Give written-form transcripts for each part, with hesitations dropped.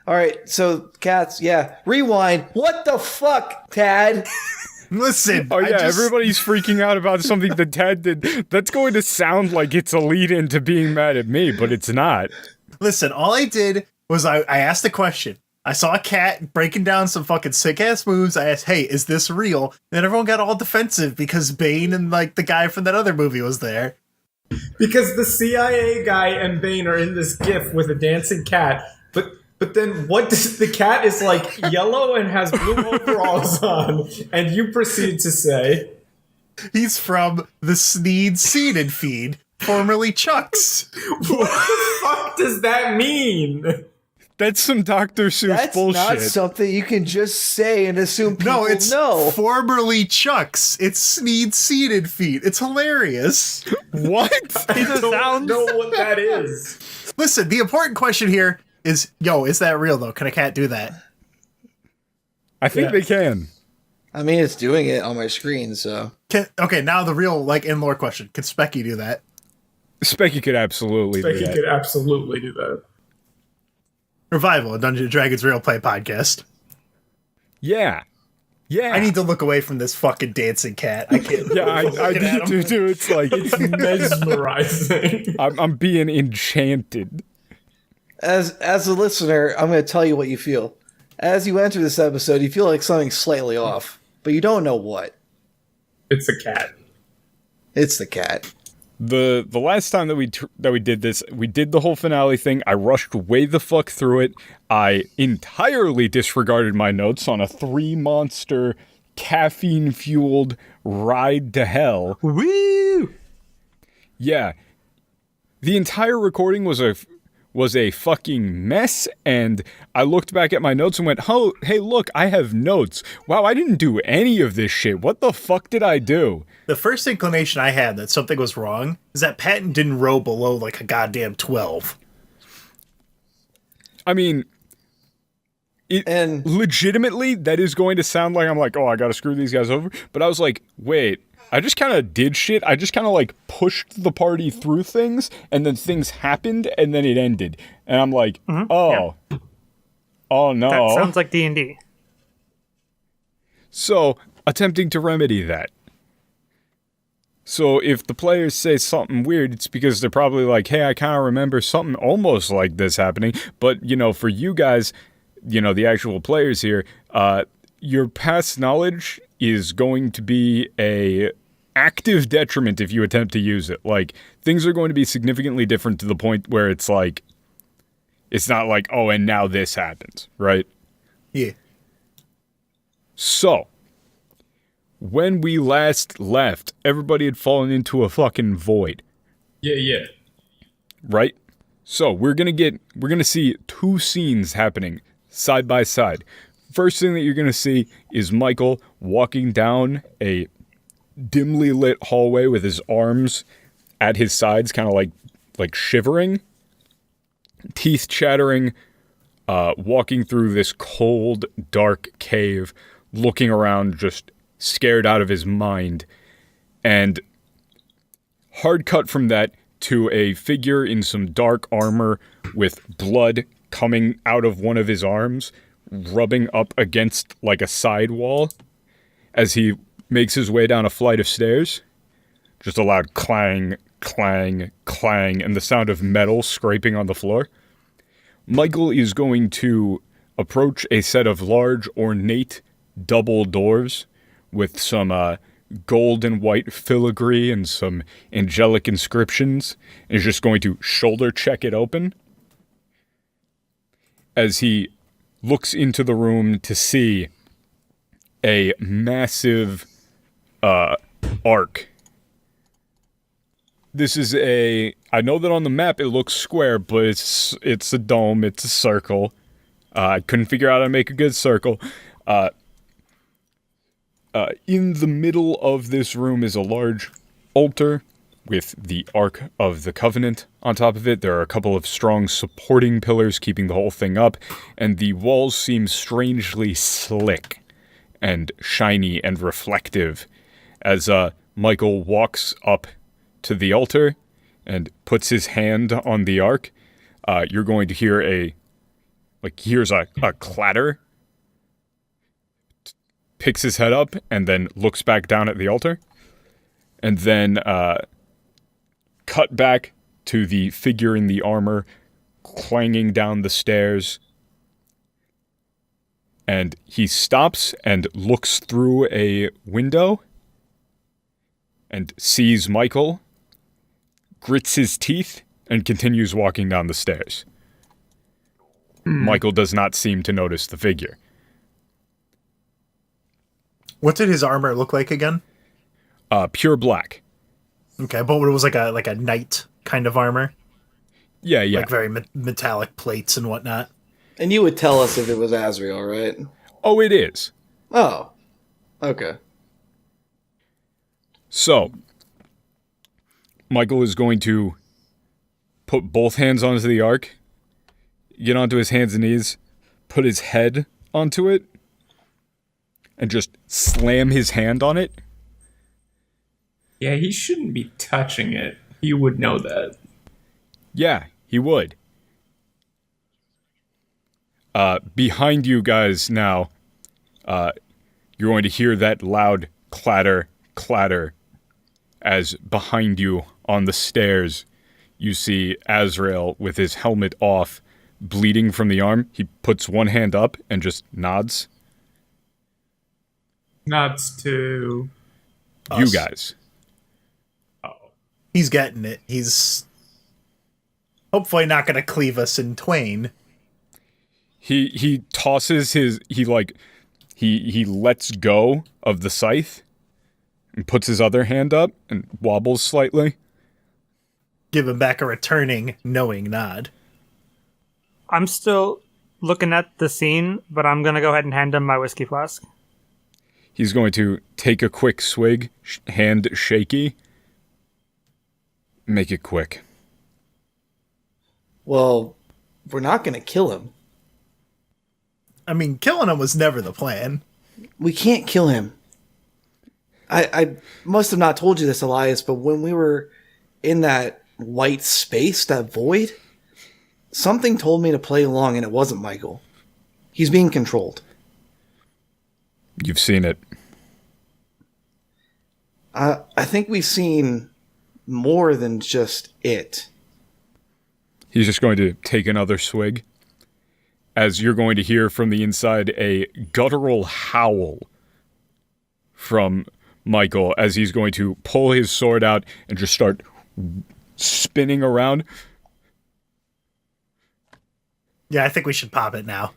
All right, so cats, yeah. Rewind. What the fuck, Tad? Listen. Oh yeah, everybody's freaking out about something that Tad did. That's going to sound like it's a lead into being mad at me, but it's not. Listen, all I did was I asked a question. I saw a cat breaking down some fucking sick-ass moves. I asked, hey, is this real? And then everyone got all defensive because Bane and, like, the guy from that other movie was there. Because the CIA guy and Bane are in this GIF with a dancing cat, but then what does the cat is like yellow and has blue overalls on, and you proceed to say he's from the Sneed Seeded feed, formerly Chuck's. What the fuck does that mean? That's some Dr. Seuss That's bullshit. not something you can just say and assume people know. No, it's formerly Chuck's. It's Sneed Seeded feed. It's hilarious. What? I don't know what that is. Listen, the important question here is, is that real though? Can a cat do that? I think they can. I mean, it's doing it on my screen, so. Okay, now the real, in-lore question. Can Specky do that? Specky could absolutely do that. Specky could absolutely do that. Revival, a Dungeons & Dragons Real Play podcast. Yeah. Yeah. I need to look away from this fucking dancing cat. I can't. Yeah, I need to too. It's like... It's mesmerizing. I'm being enchanted. As a listener, I'm going to tell you what you feel. As you enter this episode, you feel like something's slightly off, but you don't know what. It's a cat. It's the cat. The last time that we did this, we did the whole finale thing. I rushed way the fuck through it. I entirely disregarded my notes on a 3-monster caffeine-fueled ride to hell. Woo! Yeah. The entire recording was a fucking mess, and I looked back at my notes and went, oh, hey, look, I have notes. Wow, I didn't do any of this shit. What the fuck did I do? The first inclination I had that something was wrong is that Patton didn't row below like a goddamn 12. I mean, legitimately, that is going to sound like I'm like, oh, I gotta screw these guys over. But I was like, wait, I just kind of did shit. I just kind of like pushed the party through things, and then things happened, and then it ended. And I'm like, oh no. That sounds like D&D. So, attempting to remedy that. So if the players say something weird, it's because they're probably like, hey, I kind of remember something almost like this happening. But, for you guys, the actual players here, your past knowledge is going to be a active detriment if you attempt to use it. Like, things are going to be significantly different to the point where it's like, it's not like, oh, and now this happens, right? Yeah. So, when we last left, everybody had fallen into a fucking void. Yeah. Right? So, we're gonna see 2 scenes happening side by side. First thing that you're gonna see is Michael walking down a dimly lit hallway with his arms at his sides, kind of like shivering, teeth chattering, walking through this cold, dark cave, looking around just scared out of his mind. And hard cut from that to a figure in some dark armor with blood coming out of one of his arms, rubbing up against like a side wall as he makes his way down a flight of stairs. Just a loud clang, clang, clang, and the sound of metal scraping on the floor. Michael is going to approach a set of large, ornate double doors with some gold and white filigree and some angelic inscriptions, and is just going to shoulder check it open as he looks into the room to see a massive arc. This is I know that on the map it looks square, but it's a dome, it's a circle. I couldn't figure out how to make a good circle. In the middle of this room is a large altar with the Ark of the Covenant on top of it. There are a couple of strong supporting pillars keeping the whole thing up, and the walls seem strangely slick and shiny and reflective as Michael walks up to the altar and puts his hand on the Ark. You're going to hear a hears a clatter, picks his head up, and then looks back down at the altar. And then cut back to the figure in the armor clanging down the stairs. And he stops and looks through a window and sees Michael, grits his teeth, and continues walking down the stairs. Michael does not seem to notice the figure. What did his armor look like again? Pure black. Okay, but it was like a knight kind of armor, Yeah. like very metallic plates and whatnot. And you would tell us if it was Azrael, right? Oh, it is. Oh. Okay. So, Michael is going to put both hands onto the ark, get onto his hands and knees, put his head onto it, and just slam his hand on it. Yeah, he shouldn't be touching it. You would know that. Yeah, he would. Behind you guys now, you're going to hear that loud clatter, clatter, as behind you on the stairs, you see Azrael with his helmet off, bleeding from the arm. He puts one hand up and just nods. Nods to You Us. guys. He's getting it. He's hopefully not going to cleave us in twain. He tosses his he lets go of the scythe and puts his other hand up and wobbles slightly. Give him back a returning, knowing nod. I'm still looking at the scene, but I'm going to go ahead and hand him my whiskey flask. He's going to take a quick swig, hand shaky. Make it quick. Well, we're not going to kill him. I mean, killing him was never the plan. We can't kill him. I must have not told you this, Elias, but when we were in that white space, that void, something told me to play along, and it wasn't Michael. He's being controlled. You've seen it. I think we've seen more than just it. He's just going to take another swig. As you're going to hear from the inside a guttural howl from Michael as he's going to pull his sword out and just start spinning around. Yeah, I think we should pop it now.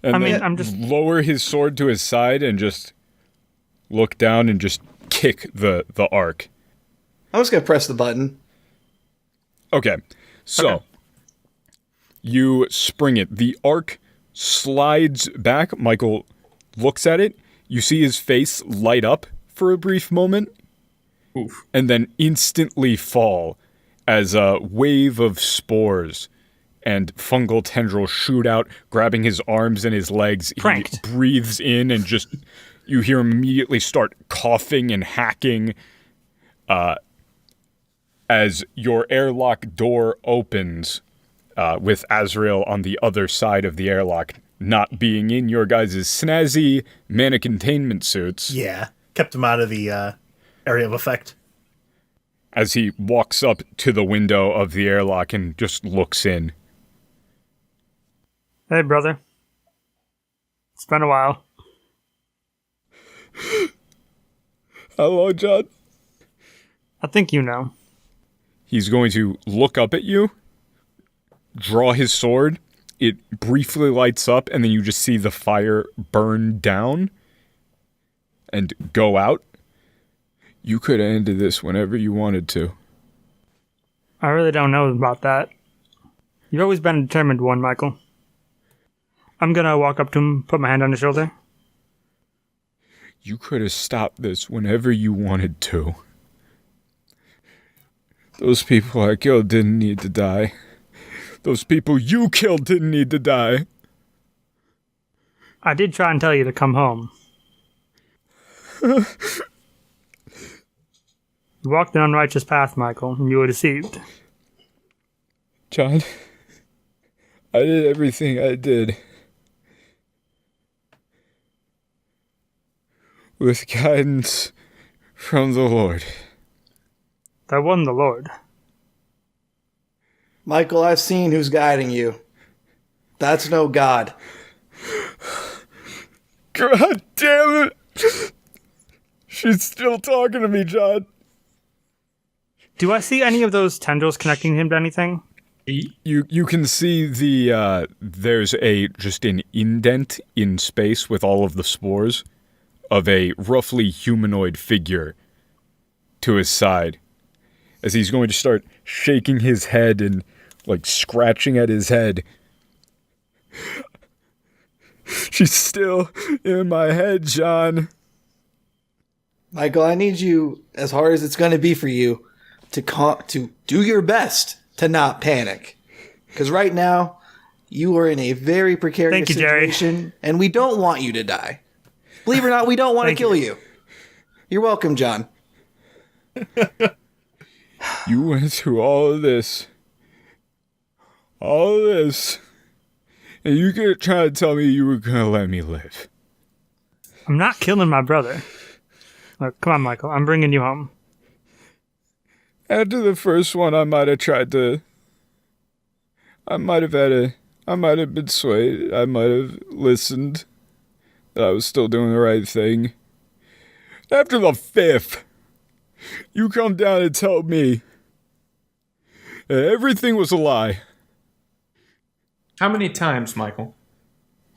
And I mean, then I'm just- lower his sword to his side and just look down and just kick the arc. I'm just going to press the button. Okay, so Okay. you spring it. The arc slides back. Michael looks at it. You see his face light up for a brief moment. Oof. And then instantly fall as a wave of spores and fungal tendrils shoot out, grabbing his arms and his legs. Pranked. He breathes in and just, you hear him immediately start coughing and hacking as your airlock door opens with Azrael on the other side of the airlock, not being in your guys' snazzy mana containment suits. Yeah, kept him out of the area of effect. As he walks up to the window of the airlock and just looks in. Hey, brother. It's been a while. Hello, John. I think you know. He's going to look up at you, draw his sword. It briefly lights up, and then you just see the fire burn down and go out. You could have ended this whenever you wanted to. I really don't know about that. You've always been a determined one, Michael. I'm gonna walk up to him, put my hand on his shoulder. You could have stopped this whenever you wanted to. Those people I killed didn't need to die. Those people you killed didn't need to die. I did try and tell you to come home. You walked an unrighteous path, Michael, and you were deceived. John, I did everything I did with guidance from the Lord. That wasn't the Lord. Michael, I've seen who's guiding you. That's no God. God damn it! She's still talking to me, John. Do I see any of those tendrils connecting him to anything? You can see there's just an indent in space with all of the spores of a roughly humanoid figure to his side, as he's going to start shaking his head and like scratching at his head. She's still in my head, John. Michael, I need you, as hard as it's going to be for you, to do your best to not panic. Because right now, you are in a very precarious situation, and we don't want you to die. Believe it or not, we don't want to kill you. You're welcome, John. You went through all of this. All of this. And you could try to tell me you were going to let me live. I'm not killing my brother. Look, come on, Michael. I'm bringing you home. After the first one, I might have tried to... I might have been swayed. I might have listened. That I was still doing the right thing. After the fifth, you come down and tell me that everything was a lie. How many times, Michael?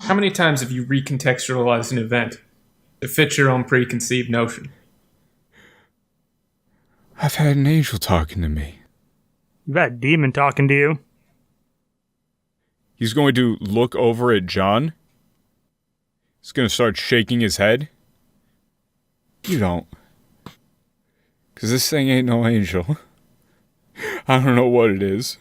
How many times have you recontextualized an event to fit your own preconceived notion? I've had an angel talking to me. You've had a demon talking to you. He's going to look over at John. He's going to start shaking his head. You don't. Because this thing ain't no angel. I don't know what it is.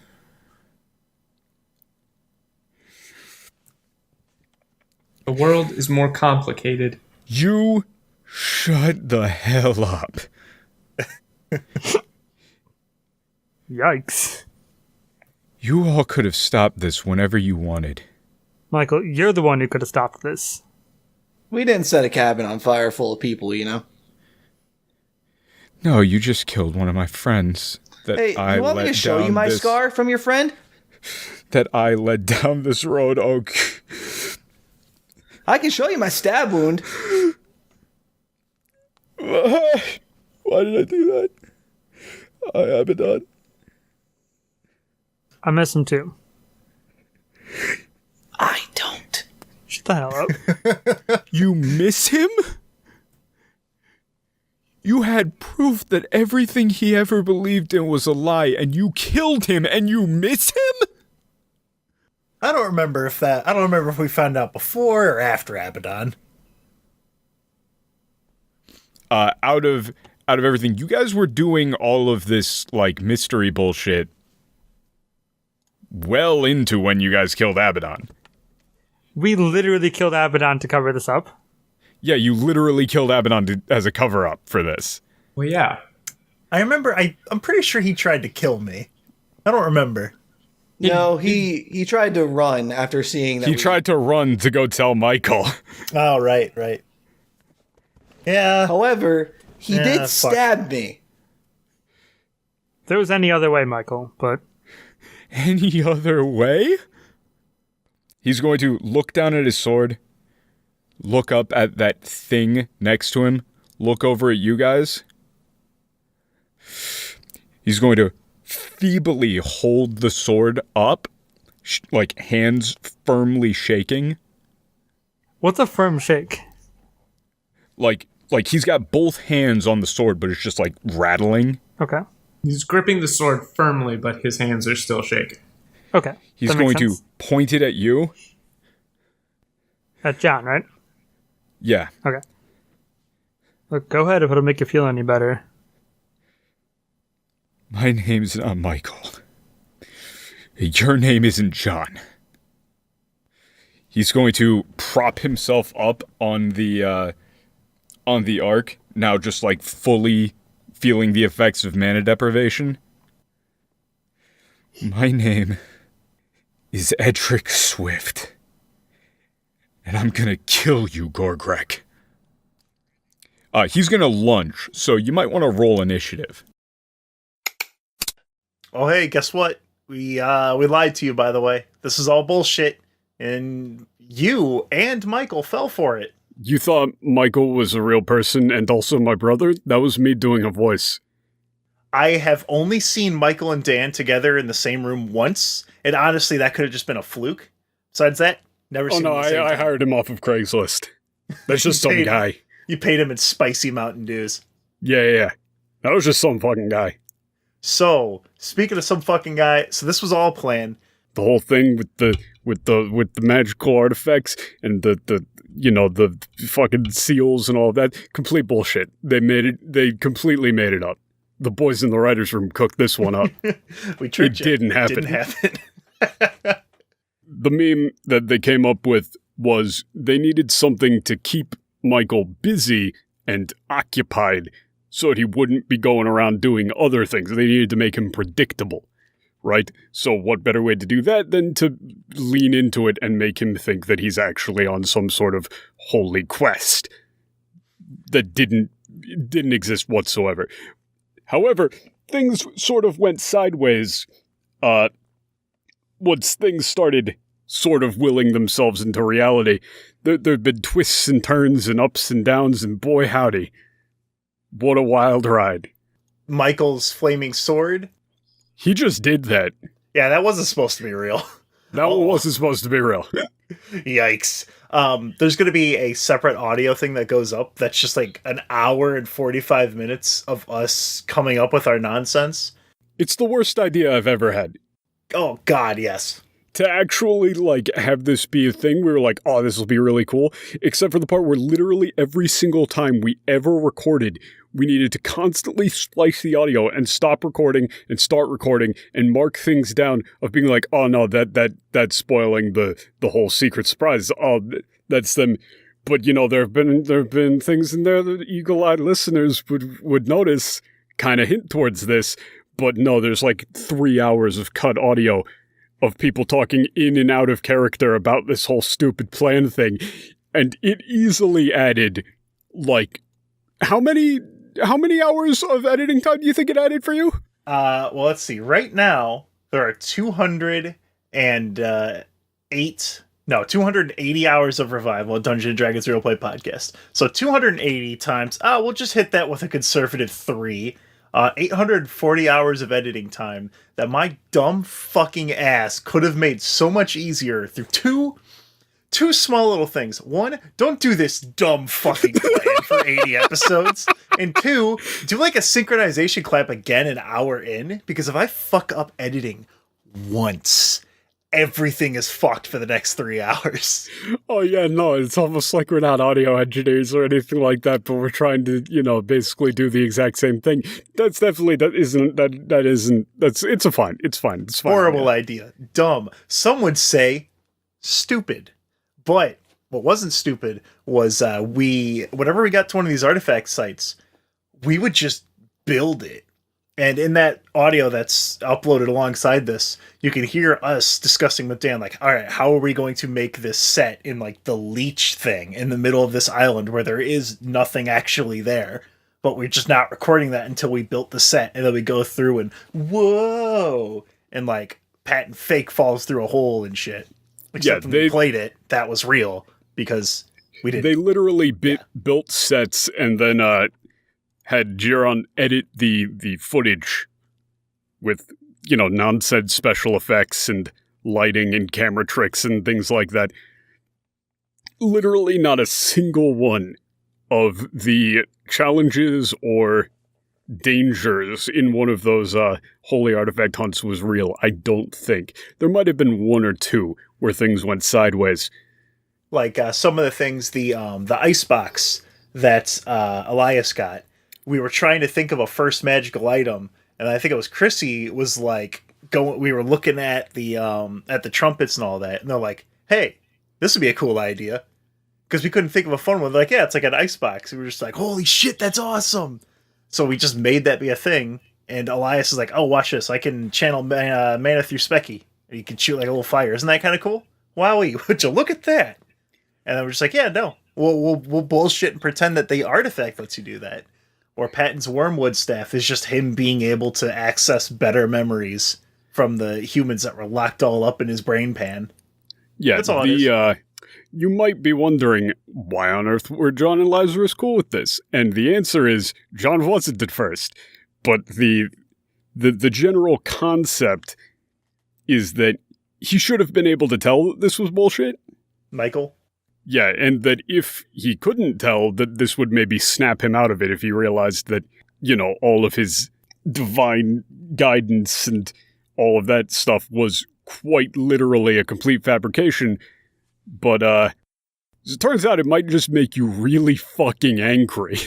The world is more complicated. You shut the hell up. Yikes. You all could have stopped this whenever you wanted. Michael, you're the one who could have stopped this. We didn't set a cabin on fire full of people, you know? No, you just killed one of my friends. Hey, you want me to show you my scar from your friend? That I led down this road, Oak. I can show you my stab wound. Why did I do that? I haven't done. I miss him too. I don't. Shut the hell up. You miss him? You had proof that everything he ever believed in was a lie, and you killed him, and you miss him? I don't remember if we found out before or after Abaddon. Out of everything, you guys were doing all of this like mystery bullshit well into when you guys killed Abaddon. We literally killed Abaddon to cover this up. Yeah, you literally killed Abaddon as a cover-up for this. Well, yeah. I remember, I'm pretty sure he tried to kill me. I don't remember. No, he tried to run after seeing that. He tried to run to go tell Michael. Oh, right. Yeah. However, he did stab me. If there was any other way, Michael, but... Any other way? He's going to look down at his sword, look up at that thing next to him, look over at you guys. He's going to feebly hold the sword up, like hands firmly shaking. What's a firm shake? Like he's got both hands on the sword, but it's just like rattling. Okay. He's gripping the sword firmly, but his hands are still shaking. Okay. He's going to point it at you. At John, right? Yeah. Okay. Look, go ahead if it'll make you feel any better. My name's not Michael. Your name isn't John. He's going to prop himself up on the ark, now just like fully feeling the effects of mana deprivation. My name is Edric Swift. And I'm gonna kill you, Gorgrek. He's going to lunge, so you might want to roll initiative. Oh, hey, guess what? We lied to you, by the way. This is all bullshit, and you and Michael fell for it. You thought Michael was a real person and also my brother? That was me doing a voice. I have only seen Michael and Dan together in the same room once, and honestly, that could have just been a fluke. Besides that, never Oh seen no, him at the same I time. hired him off of Craigslist. That's just some Paid him. guy. You paid him in spicy Mountain Dews. Yeah. That was just some fucking guy. So, speaking of some fucking guy, so this was all planned. The whole thing with the magical artifacts and the fucking seals and all of that, complete bullshit. They completely made it up. The boys in the writer's room cooked this one up. We tricked It you. didn't happen. Didn't happen. The meme that they came up with was they needed something to keep Michael busy and occupied so that he wouldn't be going around doing other things. They needed to make him predictable, right? So what better way to do that than to lean into it and make him think that he's actually on some sort of holy quest that didn't exist whatsoever. However, things sort of went sideways once things started sort of willing themselves into reality. There've been twists and turns and ups and downs, and boy howdy, what a wild ride. Michael's flaming sword. He just did that. Yeah, that wasn't supposed to be real. That one wasn't supposed to be real. Yikes. There's going to be a separate audio thing that goes up that's just like an hour and 45 minutes of us coming up with our nonsense. It's the worst idea I've ever had. Oh, God, yes. To actually, have this be a thing, we were like, oh, this will be really cool. Except for the part where literally every single time we ever recorded, we needed to constantly splice the audio and stop recording and start recording and mark things down of being like, oh no, that's spoiling the whole secret surprise. Oh, that's them. But there have been things in there that eagle-eyed listeners would notice, kind of hint towards this. But no, there's 3 hours of cut audio of people talking in and out of character about this whole stupid plan thing. And it easily added, how many hours of editing time do you think it added for you? Well, let's see. Right now, there are 280 hours of Revival at Dungeons & Dragons Roleplay Podcast. So 280 times, we'll just hit that with a conservative 3. 840 hours of editing time that my dumb fucking ass could have made so much easier through two small little things. One, don't do this dumb fucking plan for 80 episodes. And two, do a synchronization clap again an hour in, because if I fuck up editing once, everything is fucked for the next 3 hours. Oh yeah, no, it's almost like we're not audio engineers or anything like that, but we're trying to, basically do the exact same thing. It's fine. It's fine. Horrible idea. Dumb. Some would say stupid. But what wasn't stupid was whenever we got to one of these artifact sites, we would just build it. And in that audio that's uploaded alongside this, you can hear us discussing with Dan, all right, how are we going to make this set in the leech thing in the middle of this island where there is nothing actually there, but we're just not recording that until we built the set. And then we go through and whoa, and patent fake falls through a hole and shit. Except when we played it, that was real because we didn't. They literally built sets and then had Jiron edit the footage with, nonsense special effects and lighting and camera tricks and things like that. Literally not a single one of the challenges or dangers in one of those holy artifact hunts was real, I don't think. There might have been one or two where things went sideways. Some of the things, the icebox that Elias got, we were trying to think of a first magical item, and I think it was Chrissy was we were looking at the trumpets and all that, and they're like, hey, this would be a cool idea. Because we couldn't think of a fun one. Yeah, it's an icebox. And we were just holy shit, that's awesome. So we just made that be a thing, and Elias is oh, watch this. I can channel mana through Specky. And you can shoot a little fire. Isn't that kind of cool? Wowee, would you look at that? And then we're just yeah, no. We'll bullshit and pretend that the artifact lets you do that. Or Patton's wormwood staff is just him being able to access better memories from the humans that were locked all up in his brain pan. Yeah, that's all it is. You might be wondering, why on earth were John and Lazarus cool with this? And the answer is, John wasn't at first. But the general concept is that he should have been able to tell that this was bullshit. Michael? Yeah, and that if he couldn't tell, that this would maybe snap him out of it if he realized that, all of his divine guidance and all of that stuff was quite literally a complete fabrication. But, as it turns out, it might just make you really fucking angry.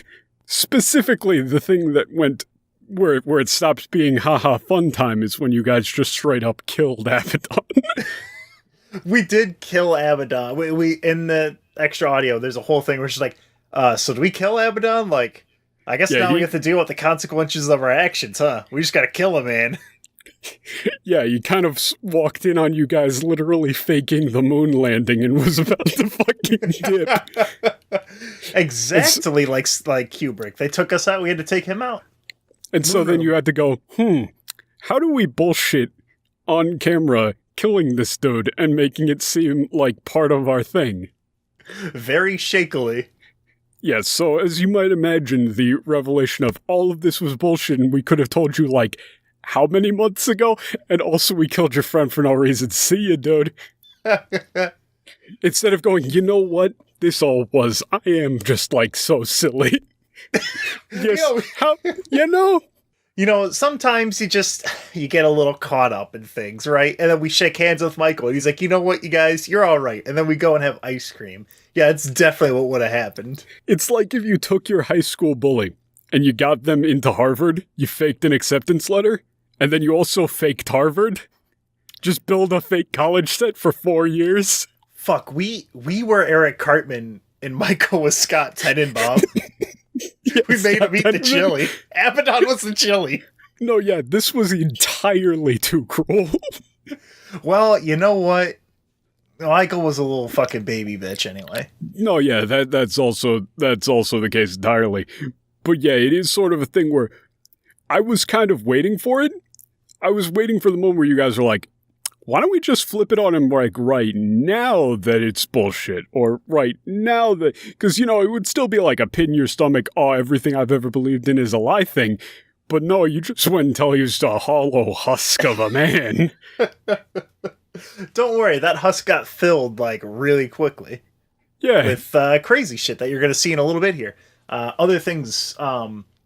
Specifically, the thing that went where it stops being haha fun time is when you guys just straight up killed Abaddon. We did kill Abaddon. We in the extra audio, there's a whole thing where she's like, so do we kill Abaddon? Like, I guess now we have to deal with the consequences of our actions, huh? We just gotta kill him, man. Yeah, he kind of walked in on you guys literally faking the moon landing and was about to fucking dip. Exactly like Kubrick. They took us out, we had to take him out. And so then you had to go, how do we bullshit on camera killing this dude and making it seem like part of our thing? Very shakily. Yeah, so as you might imagine, the revelation of all of this was bullshit and we could have told you, like, how many months ago? And also we killed your friend for no reason. See you, dude. Instead of going, you know what? This all was, I am just, like, so silly. Yes, sometimes you get a little caught up in things, right? And then we shake hands with Michael, and he's like, you know what, you guys, you're all right. And then we go and have ice cream. Yeah, it's definitely what would have happened. It's like if you took your high school bully and you got them into Harvard, you faked an acceptance letter, and then you also faked Harvard. Just build a fake college set for 4 years. Fuck, we were Eric Cartman, and Michael was Scott Tenenbaum. We made him eat the chili. Abaddon was the chili. No, yeah, this was entirely too cruel. Well, you know what? Michael was a little fucking baby bitch anyway. No, yeah, that's also the case entirely. But yeah, it is sort of a thing where I was kind of waiting for it. I was waiting for the moment where you guys are like, why don't we just flip it on him, like, right now that it's bullshit? Or right now that... Because, it would still be like a pit in your stomach, oh, everything I've ever believed in is a lie thing. But no, you just went until he was a hollow husk of a man. Don't worry, that husk got filled, like, really quickly. Yeah. With crazy shit that you're going to see in a little bit here. Other things,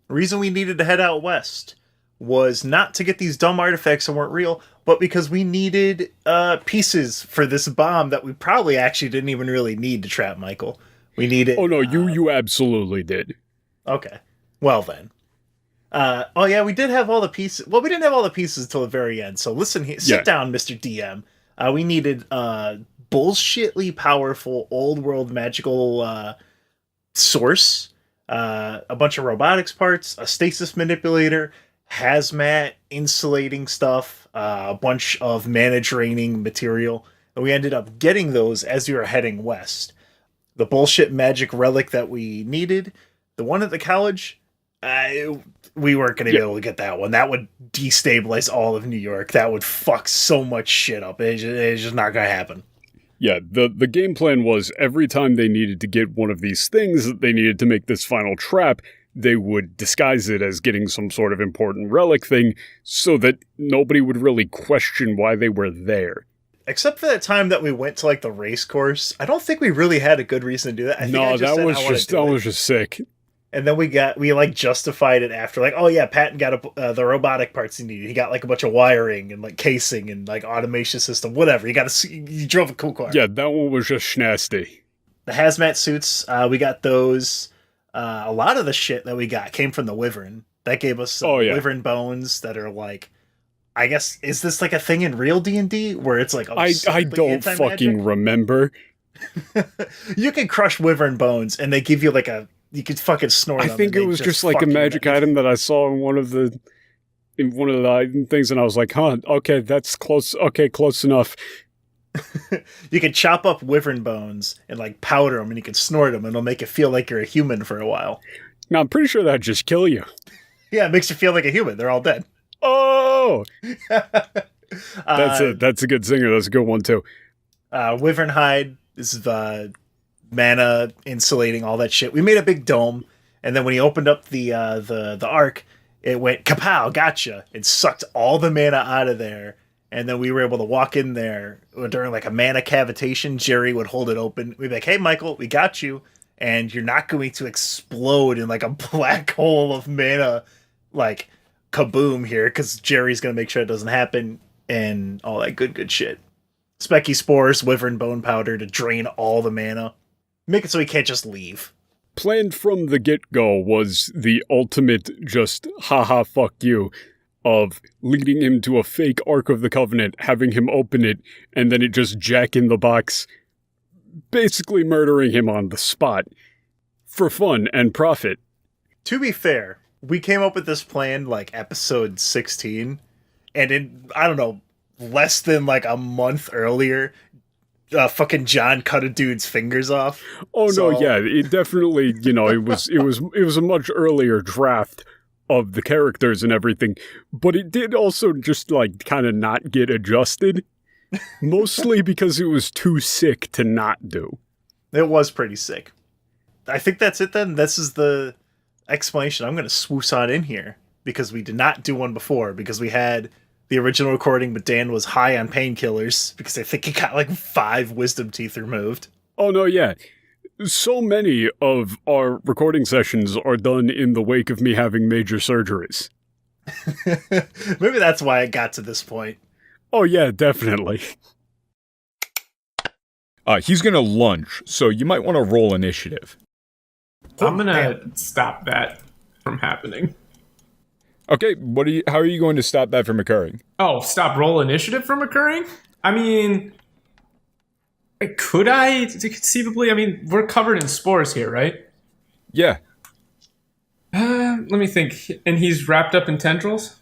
reason we needed to head out west was not to get these dumb artifacts that weren't real, but because we needed pieces for this bomb that we probably actually didn't even really need to trap Michael. We needed... Oh, no, you absolutely did. Okay. Well, then. Oh, yeah, we did have all the pieces. Well, we didn't have all the pieces until the very end, so listen here. Sit down, Mr. DM. We needed bullshitly powerful old world magical source, a bunch of robotics parts, a stasis manipulator, hazmat, insulating stuff, a bunch of mana draining material, and we ended up getting those as we were heading west. The bullshit magic relic that we needed, the one at the college, we weren't going to be able to get that one. That would destabilize all of New York. That would fuck so much shit up. It's just not going to happen. Yeah, the game plan was every time they needed to get one of these things that they needed to make this final trap, they would disguise it as getting some sort of important relic thing so that nobody would really question why they were there. Except for that time that we went to, like, the race course. I don't think we really had a good reason to do that. That was just sick. And then we justified it after, like, oh yeah, Patton got the robotic parts he needed. He got, like, a bunch of wiring and, like, casing and, like, automation system, whatever. You drove a cool car. Yeah, that one was just schnasty. The hazmat suits, we got those. A lot of the shit that we got came from the Wyvern. That gave us some Wyvern bones that are, like, I guess, is this like a thing in real D&D where it's like, I don't fucking remember. You can crush Wyvern bones and they give you like you could fucking snort them. I think it was just like a magic item that I saw in one of the item things, and I was like, huh, okay, that's close. Okay, close enough. You can chop up wyvern bones and like powder them, and you can snort them, and it'll make it feel like you're a human for a while. Now, I'm pretty sure that'd just kill you. Yeah, it makes you feel like a human. They're all dead. Oh! That's a good singer. That's a good one, too. Wyvern hide is mana insulating, all that shit. We made a big dome, and then when he opened up the arc, it went kapow, gotcha. It sucked all the mana out of there, and then we were able to walk in there during like a mana cavitation. Jerry would hold it open. We'd be like, "Hey, Michael, we got you, and you're not going to explode in like a black hole of mana, like kaboom here, because Jerry's going to make sure it doesn't happen." And all that good shit. Specky spores, wyvern bone powder to drain all the mana. Make it so he can't just leave. Planned from the get-go was the ultimate just haha fuck you of leading him to a fake Ark of the Covenant, having him open it, and then it just jack in the box, basically murdering him on the spot for fun and profit. To be fair, we came up with this plan like episode 16, and in, I don't know, less than like a month earlier, fucking John cut a dude's fingers off. Oh no, yeah, it definitely, it was a much earlier draft of the characters and everything, but it did also just like kind of not get adjusted, mostly because it was too sick to not do. It was pretty sick. I think that's it then. This is the explanation I'm going to swoose on in here, because we did not do one before, because we had the original recording, but Dan was high on painkillers, because I think he got like 5 wisdom teeth removed. Oh no, yeah. So many of our recording sessions are done in the wake of me having major surgeries. Maybe that's why it got to this point. Oh yeah, definitely. He's gonna lunge, so you might want to roll initiative. I'm gonna stop that from happening. Okay, how are you going to stop that from occurring? Oh, stop roll initiative from occurring? I mean, could I conceivably? I mean, we're covered in spores here, right? Yeah. Let me think. And he's wrapped up in tendrils?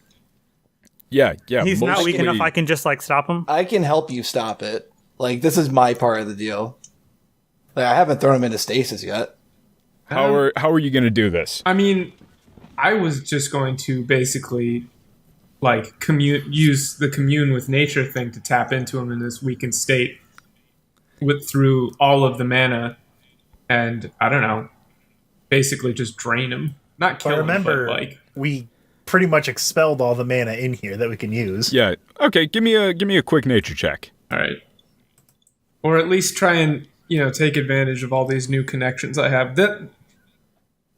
Yeah. He's not weak mostly- enough I can just like stop him. I can help you stop it. Like, this is my part of the deal. Like, I haven't thrown him into stasis yet. How are you going to do this? I mean, I was just going to basically like use the commune with nature thing to tap into him in this weakened state through all of the mana, and I don't know, basically just drain him. Not kill him, but like, we pretty much expelled all the mana in here that we can use. Yeah. Okay, give me a quick nature check. all right. Or at least try and, take advantage of all these new connections I have. That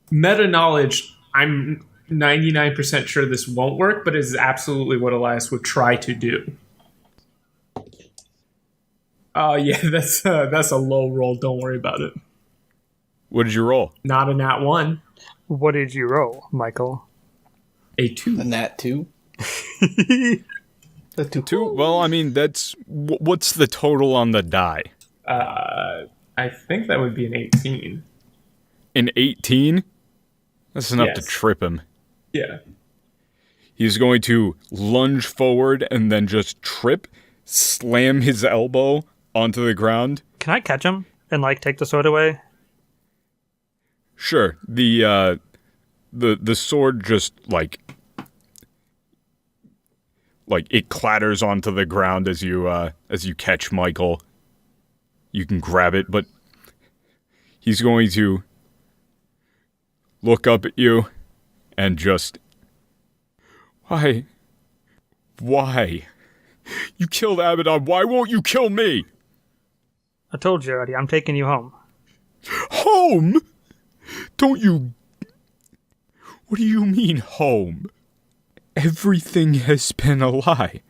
meta knowledge, I'm 99% sure this won't work, but it is absolutely what Elias would try to do. Oh, yeah, that's a low roll. Don't worry about it. What did you roll? Not a nat 1. What did you roll, Michael? A 2. A nat 2. A 2? Well, I mean, that's... What's the total on the die? I think that would be an 18. An 18? That's enough to Yes. trip him. Yeah. He's going to lunge forward and then just trip, slam his elbow onto the ground. Can I catch him and like take the sword away? Sure. The sword just like it clatters onto the ground as you catch Michael. You can grab it, but he's going to look up at you and just... Why? You killed Abaddon. Why won't you kill me? I told you already, I'm taking you home. Home? Don't you... What do you mean, home? Everything has been a lie.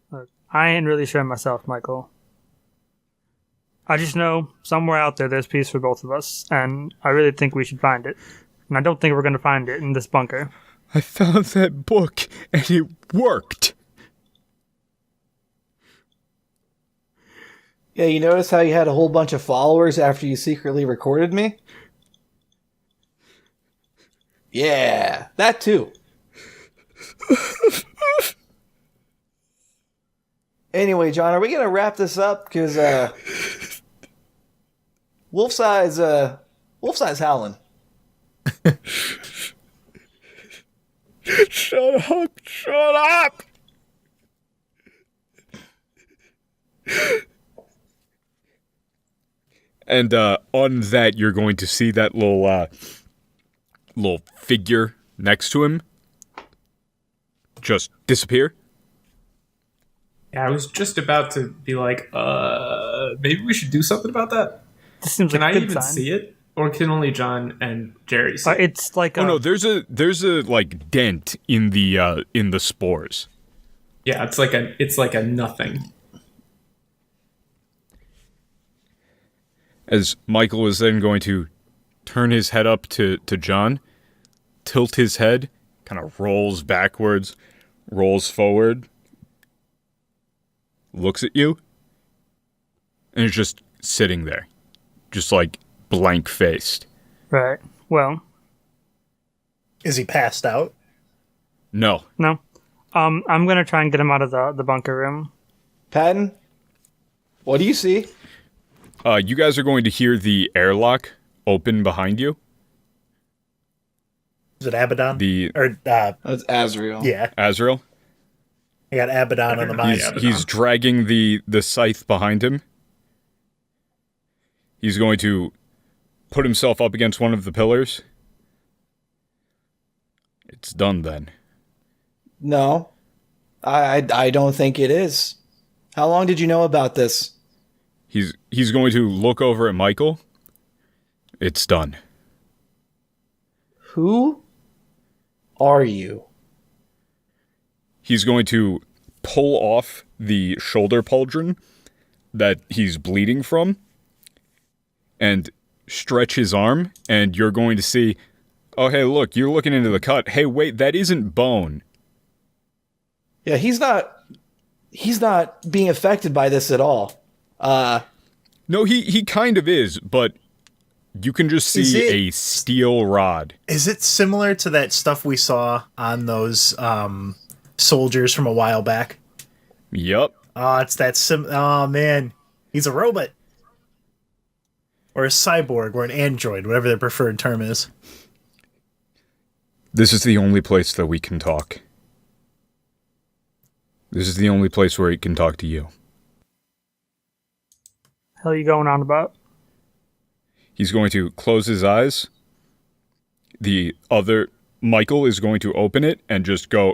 Look, I ain't really sure myself, Michael. I just know somewhere out there's peace for both of us, and I really think we should find it. And I don't think we're going to find it in this bunker. I found that book, and it worked. Yeah, you notice how you had a whole bunch of followers after you secretly recorded me? Yeah, that too. Anyway, John, are we gonna wrap this up? Because Wolf's Eye's howling. Shut up! Shut up! And on that, you're going to see that little figure next to him just disappear. Yeah, I was just about to be like, maybe we should do something about that. This seems Can like I a good even sign. see it? Or can only John and Jerry see it? It's like Oh no, there's a like dent in the spores. Yeah, it's like a nothing. As Michael is then going to turn his head up to John, tilt his head, kind of rolls backwards, rolls forward, looks at you, and is just sitting there, just like blank-faced. right. Well, Is he passed out? No. no. I'm gonna try and get him out of the bunker room. Patton, what do you see? You guys are going to hear the airlock open behind you. Is it Abaddon? Or That's Azrael. Yeah, Azrael. I got Abaddon on the mind. He's dragging the scythe behind him. He's going to put himself up against one of the pillars. It's done then. No, I don't think it is. How long did you know about this? He's going to look over at Michael. It's done. Who are you? He's going to pull off the shoulder pauldron that he's bleeding from and stretch his arm, and you're going to see, oh, hey, look, you're looking into the cut. Hey, wait, that isn't bone. Yeah, he's not being affected by this at all. No, he kind of is, but you can just Is see it- a steel rod. Is it similar to that stuff we saw on those soldiers from a while back? Yup. Oh, it's that oh man, he's a robot. Or a cyborg, or an android, whatever their preferred term is. This is the only place that we can talk. This is the only place where he can talk to you. Hell, you going on about? He's going to close his eyes. The other Michael is going to open it and just go.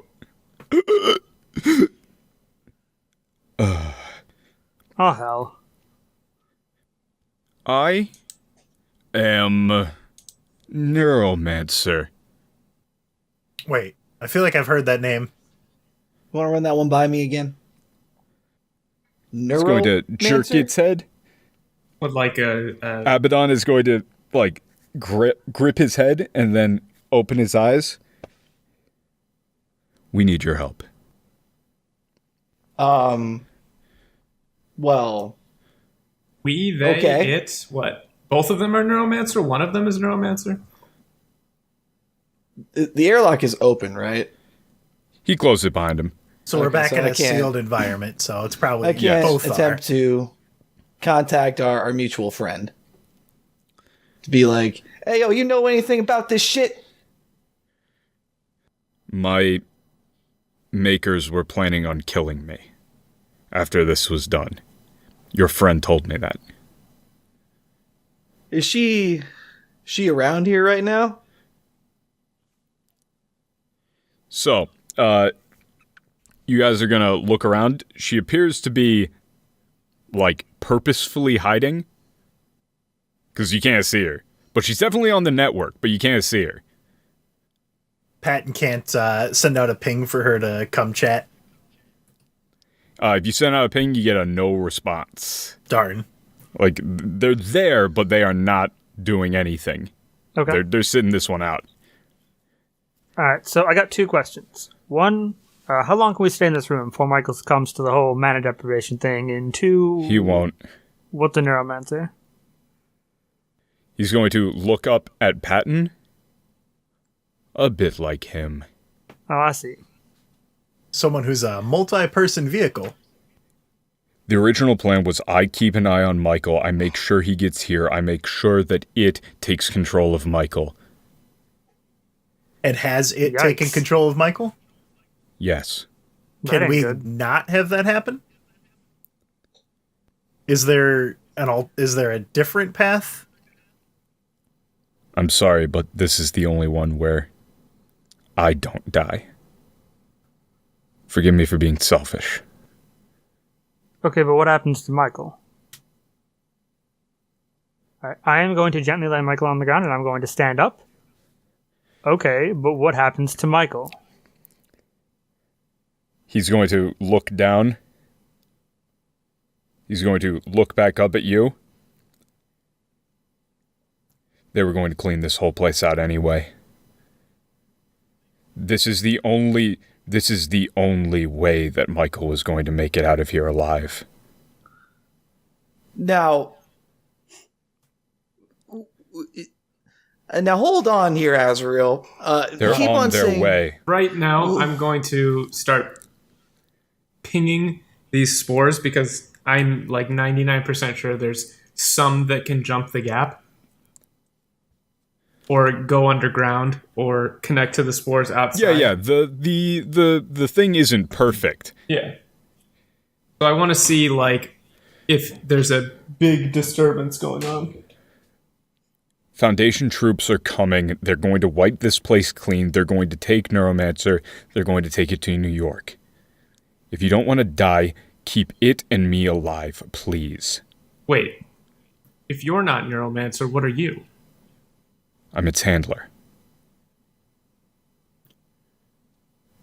Oh hell. I am Neuromancer. Wait, I feel like I've heard that name. You want to run that one by me again? It's going to jerk Neuromancer? its head. With like a Abaddon is going to like grip his head and then open his eyes. We need your help. Well, we, they, Okay. it, what? Both of them are Neuromancer? One of them is Neuromancer? the airlock is open, right? He closed it behind him. So we're Okay, back so in I a can't- sealed environment, so it's probably I can't both attempt to contact our mutual friend to be like, "Hey, yo, you know anything about this shit?" My makers were planning on killing me after this was done. Your friend told me that. Is she around here right now? So, you guys are gonna look around. She appears to be, like, purposefully hiding. Because you can't see her. But she's definitely on the network, but you can't see her. Patton can't send out a ping for her to come chat. If you send out a ping, you get a no response. Darn. Like, they're there, but they are not doing anything. Okay. They're sitting this one out. All right. So I got two questions. One, how long can we stay in this room before Michael comes to the whole mana deprivation thing? And two, He won't. What's the Neuromancer? He's going to look up at Patton. A bit like him. Oh, I see. Someone who's a multi-person vehicle. The original plan was I keep an eye on Michael. I make sure he gets here. I make sure that it takes control of Michael. And has it Yikes. taken control of Michael? Yes. That Can ain't we good. not have that happen? Is there a different path? I'm sorry, but this is the only one where I don't die. Forgive me for being selfish. Okay, but what happens to Michael? Alright, I am going to gently lay Michael on the ground and I'm going to stand up. Okay, but what happens to Michael? He's going to look down. He's going to look back up at you. They were going to clean this whole place out anyway. This is the only way that Michael was going to make it out of here alive. Now hold on here, Azrael. They're keep on their saying, way. Right now, I'm going to start pinging these spores because I'm like 99% sure there's some that can jump the gap or go underground or connect to the spores outside. Yeah. The thing isn't perfect. Yeah. So I want to see like if there's a big disturbance going on. Foundation troops are coming. They're going to wipe this place clean. They're going to take Neuromancer. They're going to take it to New York. If you don't want to die, keep it and me alive, please. Wait. If you're not Neuromancer, what are you? I'm its handler.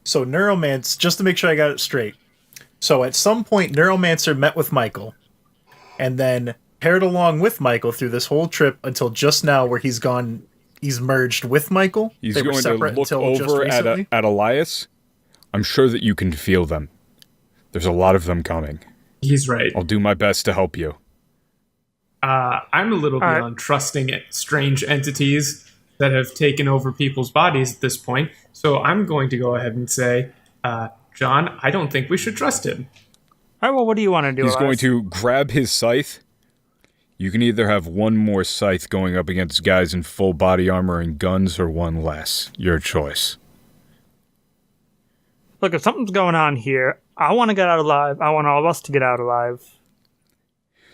So Neuromancer, just to make sure I got it straight. So at some point, Neuromancer met with Michael, and then paired along with Michael through this whole trip until just now, where he's merged with Michael. He's They were going to separate look until just over recently. at Elias. I'm sure that you can feel them. There's a lot of them coming. He's right. I'll do my best to help you. I'm a little All right. beyond trusting strange entities that have taken over people's bodies at this point. So I'm going to go ahead and say, John, I don't think we should trust him. Alright, well, what do you want to do? He's going Elias? to grab his scythe. You can either have one more scythe going up against guys in full body armor and guns, or one less. Your choice. Look, if something's going on here, I want to get out alive. I want all of us to get out alive.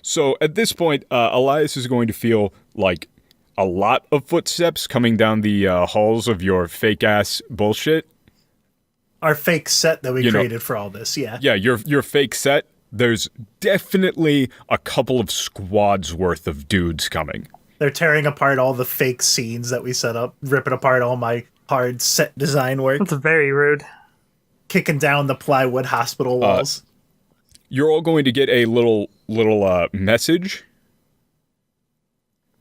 So at this point, Elias is going to feel like a lot of footsteps coming down the halls of your fake-ass bullshit. Our fake set that we You know- created for all this, yeah. Yeah, your fake set. There's definitely a couple of squads worth of dudes coming. They're tearing apart all the fake scenes that we set up, ripping apart all my hard set design work, That's very rude. kicking down the plywood hospital walls. You're all going to get a little message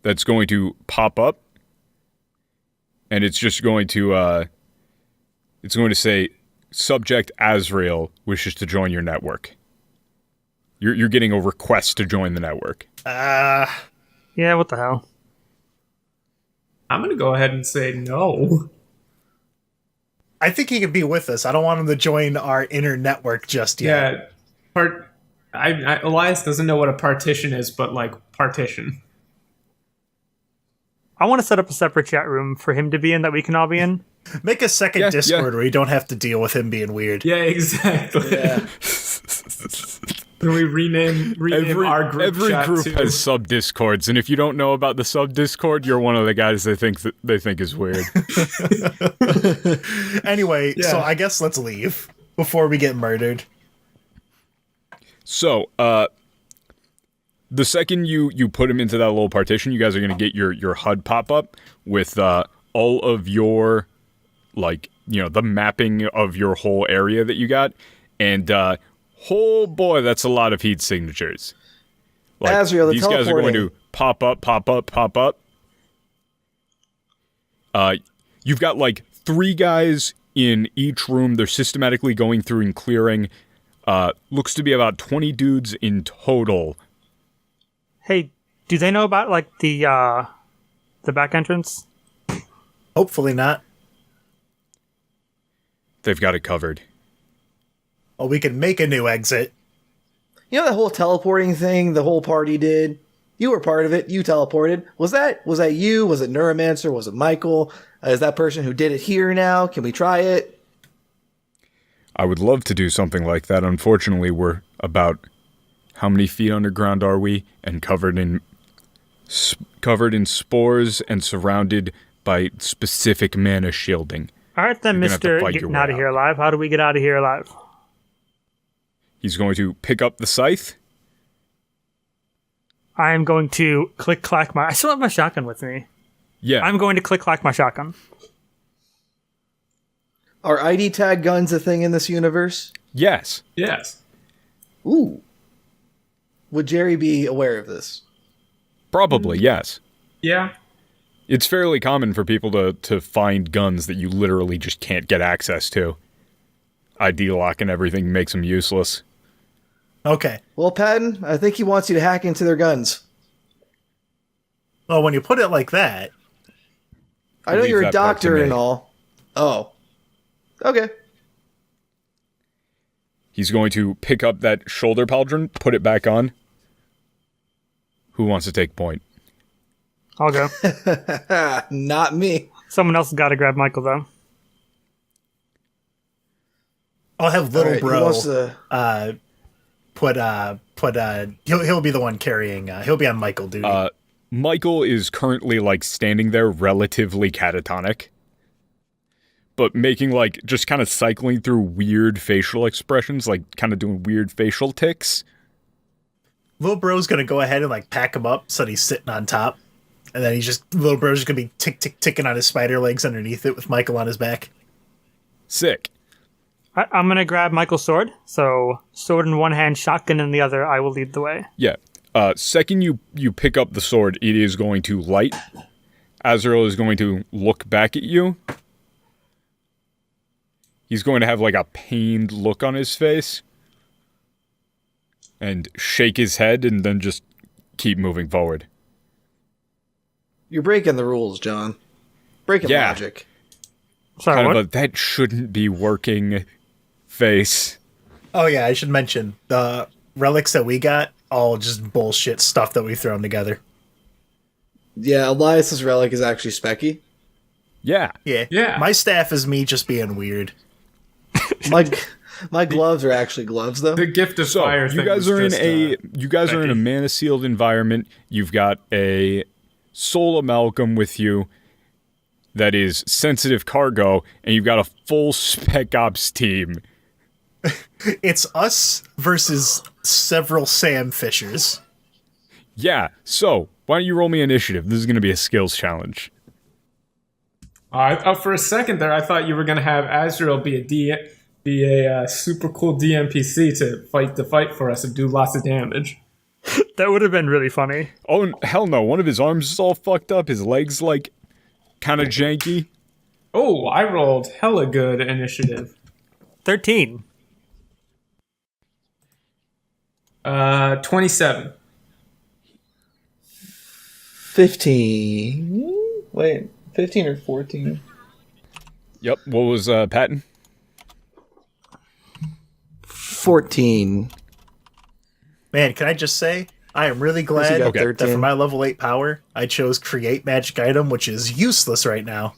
that's going to pop up, and it's just going to say, "Subject Azrael wishes to join your network." You're getting a request to join the network. Yeah, what the hell? I'm going to go ahead and say no. I think he could be with us. I don't want him to join our inner network just yet. Yeah. Elias doesn't know what a partition is, but like partition. I want to set up a separate chat room for him to be in that we can all be in. Make a second Yeah, Discord yeah. where you don't have to deal with him being weird. Yeah, exactly. Can we rename our group Every chat group to... has sub discords, and if you don't know about the sub discord, you're one of the guys they think is weird. Anyway, Yeah. so I guess let's leave before we get murdered. So, the second you put him into that little partition, you guys are gonna get your HUD pop up with all of your, like, you know, the mapping of your whole area that you got, and oh boy, that's a lot of heat signatures. Like, Azrael, the these guys are going to pop up. You've got like 3 guys in each room. They're systematically going through and clearing. Looks to be about 20 dudes in total. Hey, do they know about like the back entrance? Hopefully not. They've got it covered. Oh, we can make a new exit. You know that whole teleporting thing the whole party did? You were part of it. You teleported. Was that you? Was it Neuromancer? Was it Michael? Is that person who did it here now? Can we try it? I would love to do something like that. Unfortunately, we're about how many feet underground are we? And covered in spores and surrounded by specific mana shielding. All right, then, You're gonna have to Mr. fight your Getting way out of out. here alive. How do we get out of here alive? He's going to pick up the scythe. I am going to click-clack I still have my shotgun with me. Yeah. I'm going to click-clack my shotgun. Are ID tag guns a thing in this universe? Yes. Yes. Ooh. Would Jerry be aware of this? Probably, yes. Yeah. It's fairly common for people to find guns that you literally just can't get access to. ID lock and everything makes them useless. Okay. Well, Patton, I think he wants you to hack into their guns. Well, when you put it like that, I know leave you're a that part to doctor me. and all. Oh. Okay. He's going to pick up that shoulder pauldron, put it back on. Who wants to take point? I'll go. Not me. Someone else has got to grab Michael, though. I'll have little Alright, who bro wants to- he'll be the one carrying. He'll be on Michael duty. Michael is currently, like, standing there relatively catatonic. But making, like, just kind of cycling through weird facial expressions, like, kind of doing weird facial tics. Little bro's gonna go ahead and like pack him up so that he's sitting on top, and then little bro's just gonna be ticking on his spider legs underneath it with Michael on his back. Sick. I'm going to grab Michael's sword. So, sword in one hand, shotgun in the other. I will lead the way. Yeah. Second you pick up the sword, it is going to light. Azrael is going to look back at you. He's going to have like a pained look on his face. And shake his head and then just keep moving forward. You're breaking the rules, John. Breaking Yeah. logic. Sorry, Kind what? of a that shouldn't be working face. Oh yeah, I should mention the relics that we got, all just bullshit stuff that we've thrown together. Yeah, Elias's relic is actually specky. Yeah. Yeah. Yeah. My staff is me just being weird. My gloves are actually gloves, though. The gift of So fire. you thing guys was are in just, a mana sealed environment. You've got a soul amalgam with you that is sensitive cargo, and you've got a full spec ops team. It's us versus several Sam Fishers. Yeah. So why don't you roll me initiative? This is going to be a skills challenge. for a second there, I thought you were going to have Azrael be a super cool DMPC to fight the fight for us and do lots of damage. That would have been really funny. Oh hell no! One of his arms is all fucked up. His legs like kind of janky. Oh, I rolled hella good initiative. 13. 27. 15. Wait, 15 or 14? Yep. What was Patton? 14. Man, can I just say, I am really glad got that for 13. my level 8 power, I chose Create Magic Item, which is useless right now.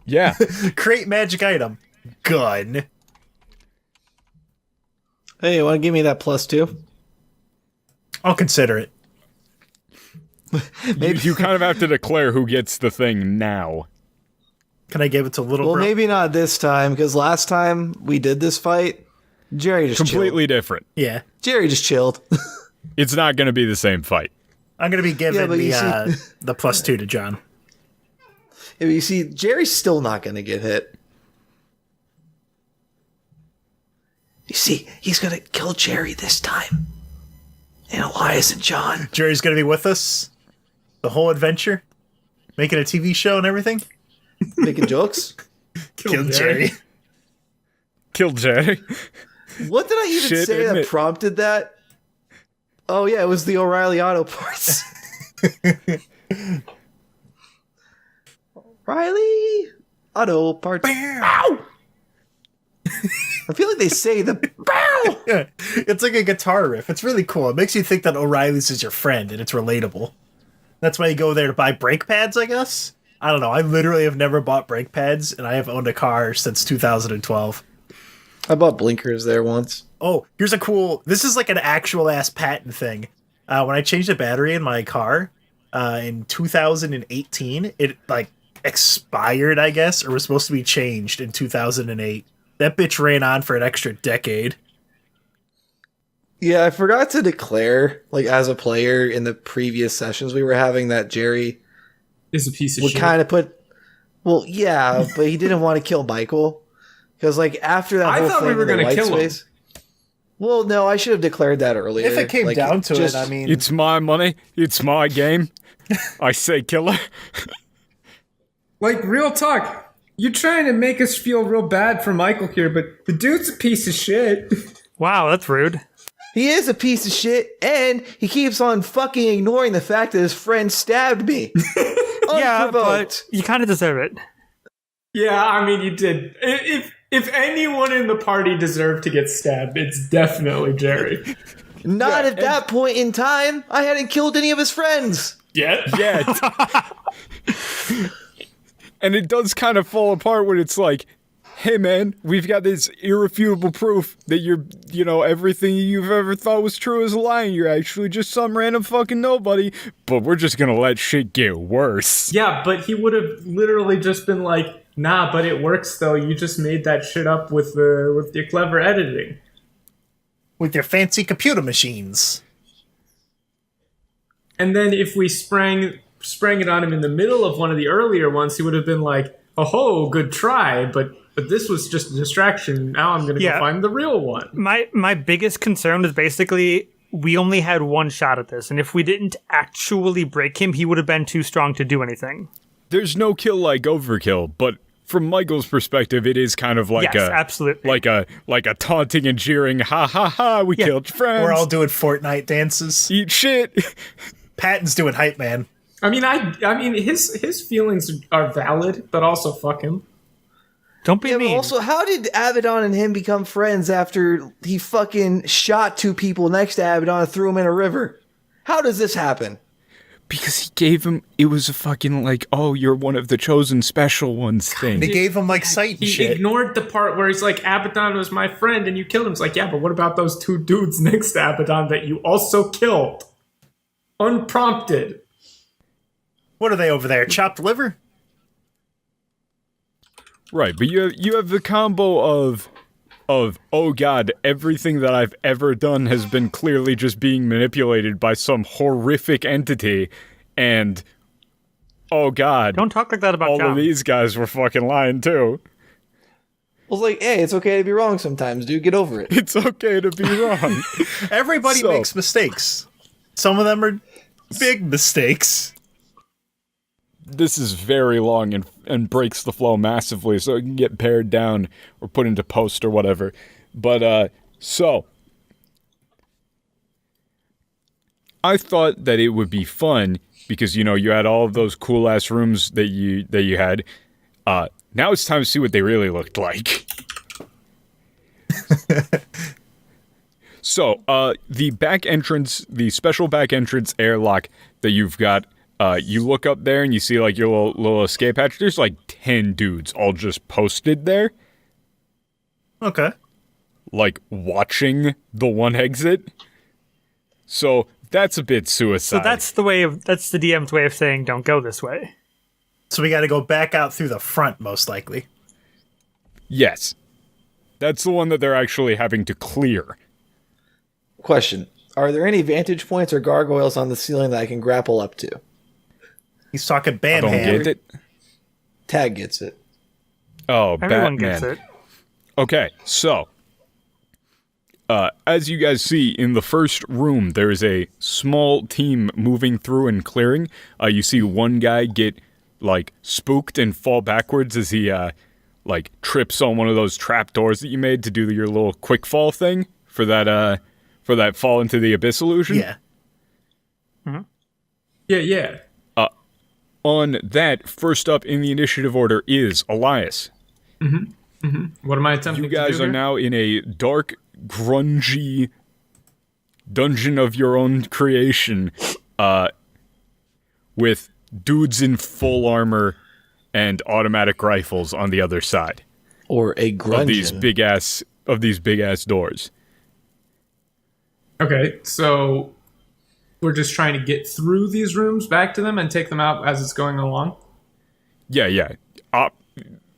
Yeah. Create Magic Item. Gun. Hey, you want to give me that +2? I'll consider it. you kind of have to declare who gets the thing now. Can I give it to Little Well, Bro? maybe not this time, because last time we did this fight, Jerry just Completely different. Yeah. chilled. Jerry just chilled. It's not going to be the same fight. I'm going to be giving Yeah, but you the +2 to John. If you see, Jerry's still not going to get hit. You see, he's going to kill Jerry this time. And Elias and John. Jerry's going to be with us the whole adventure, making a TV show and everything. Making jokes. Kill Jerry. Kill Jerry. What did I even Shit, say isn't that it? prompted that? Oh, yeah, it was the O'Reilly Auto Parts. O'Reilly Auto Parts. Ow! I feel like they say the bow. Yeah, it's like a guitar riff. It's really cool. It makes you think that O'Reilly's is your friend, and it's relatable. That's why you go there to buy brake pads, I guess? I don't know. I literally have never bought brake pads, and I have owned a car since 2012. I bought blinkers there once. Oh, here's a cool... This is like an actual-ass patent thing. When I changed the battery in my car in 2018, it, like, expired, I guess, or was supposed to be changed in 2008. That bitch ran on for an extra decade. Yeah, I forgot to declare, like, as a player in the previous sessions we were having, that Jerry Is a piece of would shit. kind of put... Well, yeah, but he didn't want to kill Michael. Because, like, after that I whole thought thing we were in the gonna white kill him. space... Well, no, I should have declared that earlier. If it came Like, down to just- it, I mean... It's my money. It's my game. I say killer. Like, real talk. You're trying to make us feel real bad for Michael here, but the dude's a piece of shit. Wow, that's rude. He is a piece of shit, and he keeps on fucking ignoring the fact that his friend stabbed me. Yeah, Unprovoked. but you kind of deserve it. Yeah, I mean, you did. If anyone in the party deserved to get stabbed, it's definitely Jerry. Not at that point in time. I hadn't killed any of his friends. Yeah. Yeah. And it does kind of fall apart when it's like, hey man, we've got this irrefutable proof that everything you've ever thought was true is a lie and you're actually just some random fucking nobody, but we're just gonna let shit get worse. Yeah, but he would have literally just been like, nah, but it works though. You just made that shit up with your clever editing. With your fancy computer machines. And then if we sprang it on him in the middle of one of the earlier ones, he would have been like, oh, good try, but this was just a distraction. Now I'm going to Yeah. go find the real one. My biggest concern is basically we only had one shot at this, and if we didn't actually break him, he would have been too strong to do anything. There's no kill like overkill, but from Michael's perspective, it is kind of like Yes, absolutely. like a taunting and jeering, ha ha ha, we killed your friends. We're all doing Fortnite dances. Eat shit. Patton's doing hype man. I mean, his feelings are valid, but also fuck him. Don't be Yeah, but mean. also, how did Abaddon and him become friends after he fucking shot two people next to Abaddon and threw him in a river? How does this happen? Because he gave him, it was a fucking like, oh, you're one of the chosen special ones thing. They gave him like sight and He shit. ignored the part where he's like, Abaddon was my friend and you killed him. It's like, yeah, but what about those two dudes next to Abaddon that you also killed? Unprompted. What are they over there? Chopped liver? Right, but you have the combo of oh god, everything that I've ever done has been clearly just being manipulated by some horrific entity, and oh god, Don't talk like that about all John. of these guys were fucking lying too. Well, it's like, hey, it's okay to be wrong sometimes, dude. Get over it. It's okay to be wrong. Everybody So- makes mistakes. Some of them are big mistakes. This is very long and breaks the flow massively, so it can get pared down or put into post or whatever. But so I thought that it would be fun because you had all of those cool ass rooms that you had. Now it's time to see what they really looked like. So the back entrance, the special back entrance airlock that you've got. You look up there and you see like your little escape hatch. There's like 10 dudes all just posted there, Okay. like watching the one exit. So that's a bit suicide. So that's the DM's way of saying don't go this way. So we got to go back out through the front, most likely. Yes. That's the one that they're actually having to clear. Question. Are there any vantage points or gargoyles on the ceiling that I can grapple up to? He's talking Bam Don't Ham. get it? Tag gets it. Oh, Everyone Batman. gets it. Okay, so as you guys see in the first room, there is a small team moving through and clearing. You see one guy get like spooked and fall backwards as he like trips on one of those trap doors that you made to do your little quick fall thing for that fall into the abyss illusion. Yeah. Yeah. On that, first up in the initiative order is Elias. What am I attempting You to do guys are here? now in a dark, grungy dungeon of your own creation, with dudes in full armor and automatic rifles on the other side Or a of these grungeon. big ass doors. Okay, so we're just trying to get through these rooms back to them and take them out as it's going along. Yeah.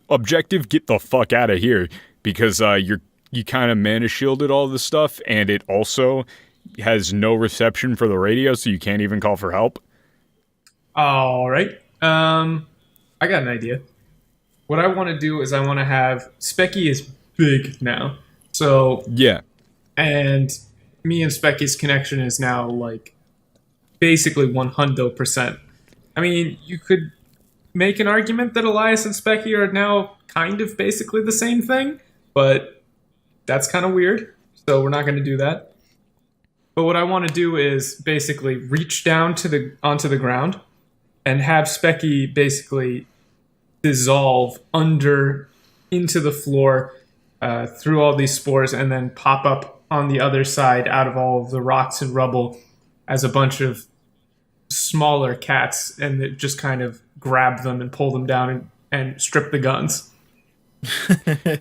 Objective: get the fuck out of here, because you kind of mana shielded all this stuff, and it also has no reception for the radio, so you can't even call for help. All right. I got an idea. What I want to do is I want to have Specky is big now, so Yeah. and me and Specky's connection is now like basically 100%. I mean, you could make an argument that Elias and Specky are now kind of basically the same thing, but that's kind of weird. So we're not going to do that. But what I want to do is basically reach down onto the ground and have Specky basically dissolve into the floor through all these spores and then pop up on the other side out of all of the rocks and rubble as a bunch of smaller cats, and it just kind of grab them and pull them down and strip the guns.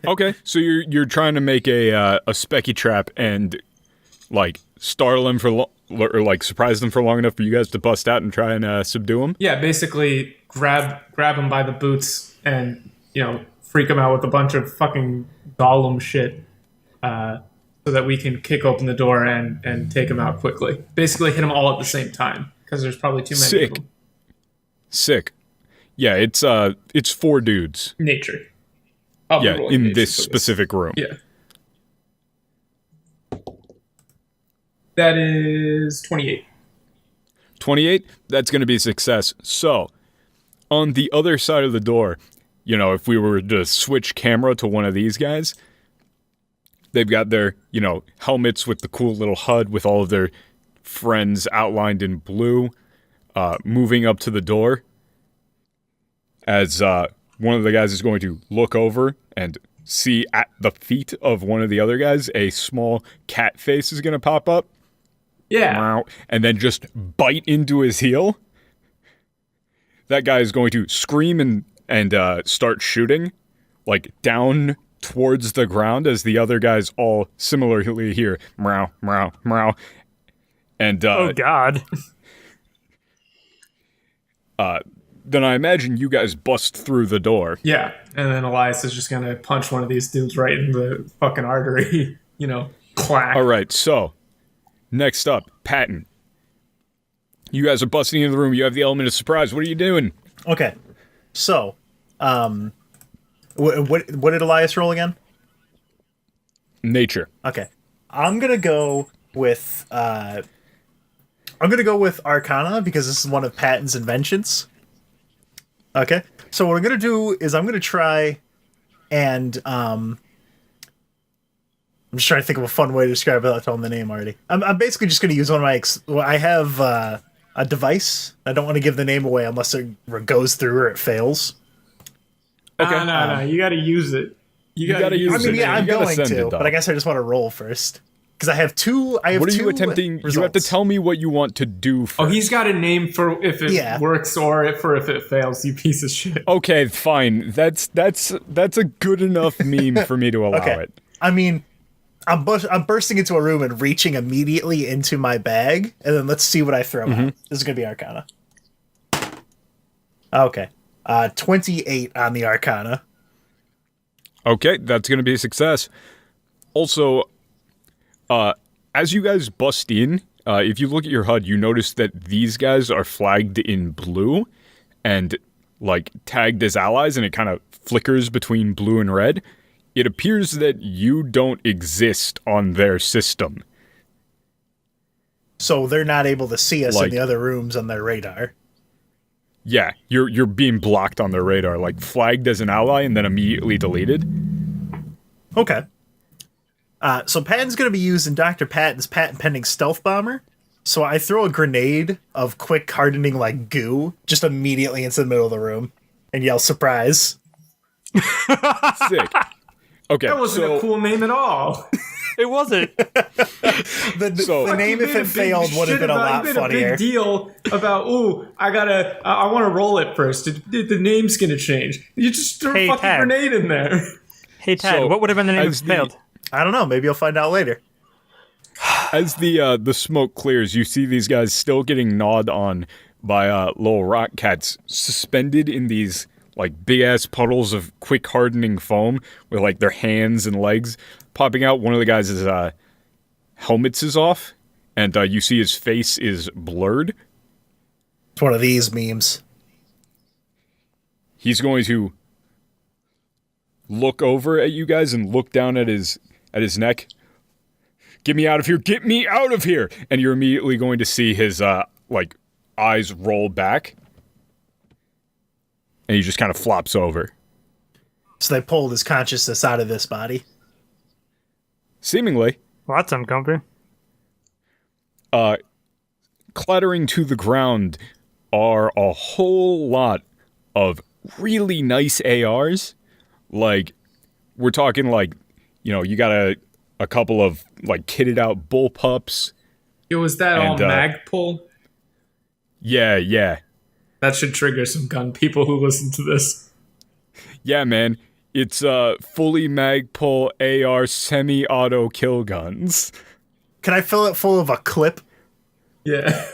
Okay, so you're trying to make a specky trap and like startle them or like surprise them for long enough for you guys to bust out and try and subdue them. Yeah, basically grab them by the boots and freak them out with a bunch of fucking golem shit, so that we can kick open the door and take them out quickly. Basically, hit them all at the same time because there's probably too many of them. Sick. Yeah, it's 4 dudes. Nature. Oh, Yeah, rolling in nature this for specific room. Yeah. That is 28. 28, that's going to be a success. So, on the other side of the door, if we were to switch camera to one of these guys, they've got their, helmets with the cool little HUD with all of their friends outlined in blue, moving up to the door as one of the guys is going to look over and see at the feet of one of the other guys, a small cat face is going to pop up. Yeah. And then just bite into his heel. That guy is going to scream and start shooting, like down towards the ground as the other guys all similarly hear meow, meow, meow. And Oh God. then I imagine you guys bust through the door. Yeah. And then Elias is just going to punch one of these dudes right in the fucking artery, clack. All right, so next up, Patton. You guys are busting into the room. You have the element of surprise. What are you doing? Okay, so, what did Elias roll again? Nature. Okay, I'm gonna go with Arcana because this is one of Patton's inventions. Okay, so what I'm gonna do is I'm gonna try and I'm just trying to think of a fun way to describe it without telling the name already. I'm basically just gonna use one of my I have a device. I don't want to give the name away unless it goes through or it fails. Okay. No. You got to use it. You got to use I it. mean, yeah, I'm You gotta going send to, it, though. but I guess I just want to roll first because I have two. I have What are two you attempting? results. You have to tell me what you want to do first. Oh, he's got a name for if it works or for if it fails, you piece of shit. Okay, fine. That's a good enough meme for me to allow Okay. it. I mean, I'm bursting into a room and reaching immediately into my bag, and then let's see what I throw out. This is gonna be Arcana. Okay, 28 on the Arcana. Okay, that's going to be a success. Also, as you guys bust in, if you look at your HUD, you notice that these guys are flagged in blue and like tagged as allies, and it kind of flickers between blue and red. It appears that you don't exist on their system. So they're not able to see us in Like- the other rooms on their radar. Yeah, you're being blocked on their radar, like flagged as an ally and then immediately deleted. Okay. So Patton's going to be using Dr. Patton's patent-pending stealth bomber. So I throw a grenade of quick hardening like goo just immediately into the middle of the room and yell surprise. Sick. Okay, That wasn't so a cool name at all. It wasn't. The name, if it failed, would have been a lot made funnier. a big deal about, I want to roll it first. The name's going to change. You just threw a fucking Tad. grenade in there. Hey, Tad, So, what would have been the name as if it failed? I don't know. Maybe you'll find out later. as the smoke clears, you see these guys still getting gnawed on by little rock cats suspended in these like big ass puddles of quick hardening foam with like their hands and legs popping out. One of the guys' helmets is off, and you see his face is blurred. It's one of these memes. He's going to look over at you guys and look down at his neck. Get me out of here! Get me out of here! And you're immediately going to see his like eyes roll back, and he just kind of flops over. So they pulled his consciousness out of this body. Seemingly, Well, that's uncomfy. clattering to the ground are a whole lot of really nice ARs. Like, we're talking like, you got a couple of like kitted out bullpups. Yo, was that all And, Magpul? Yeah. That should trigger some gun people who listen to this. Yeah, man. It's fully Magpul AR semi-auto kill guns. Can I fill it full of a clip? Yeah.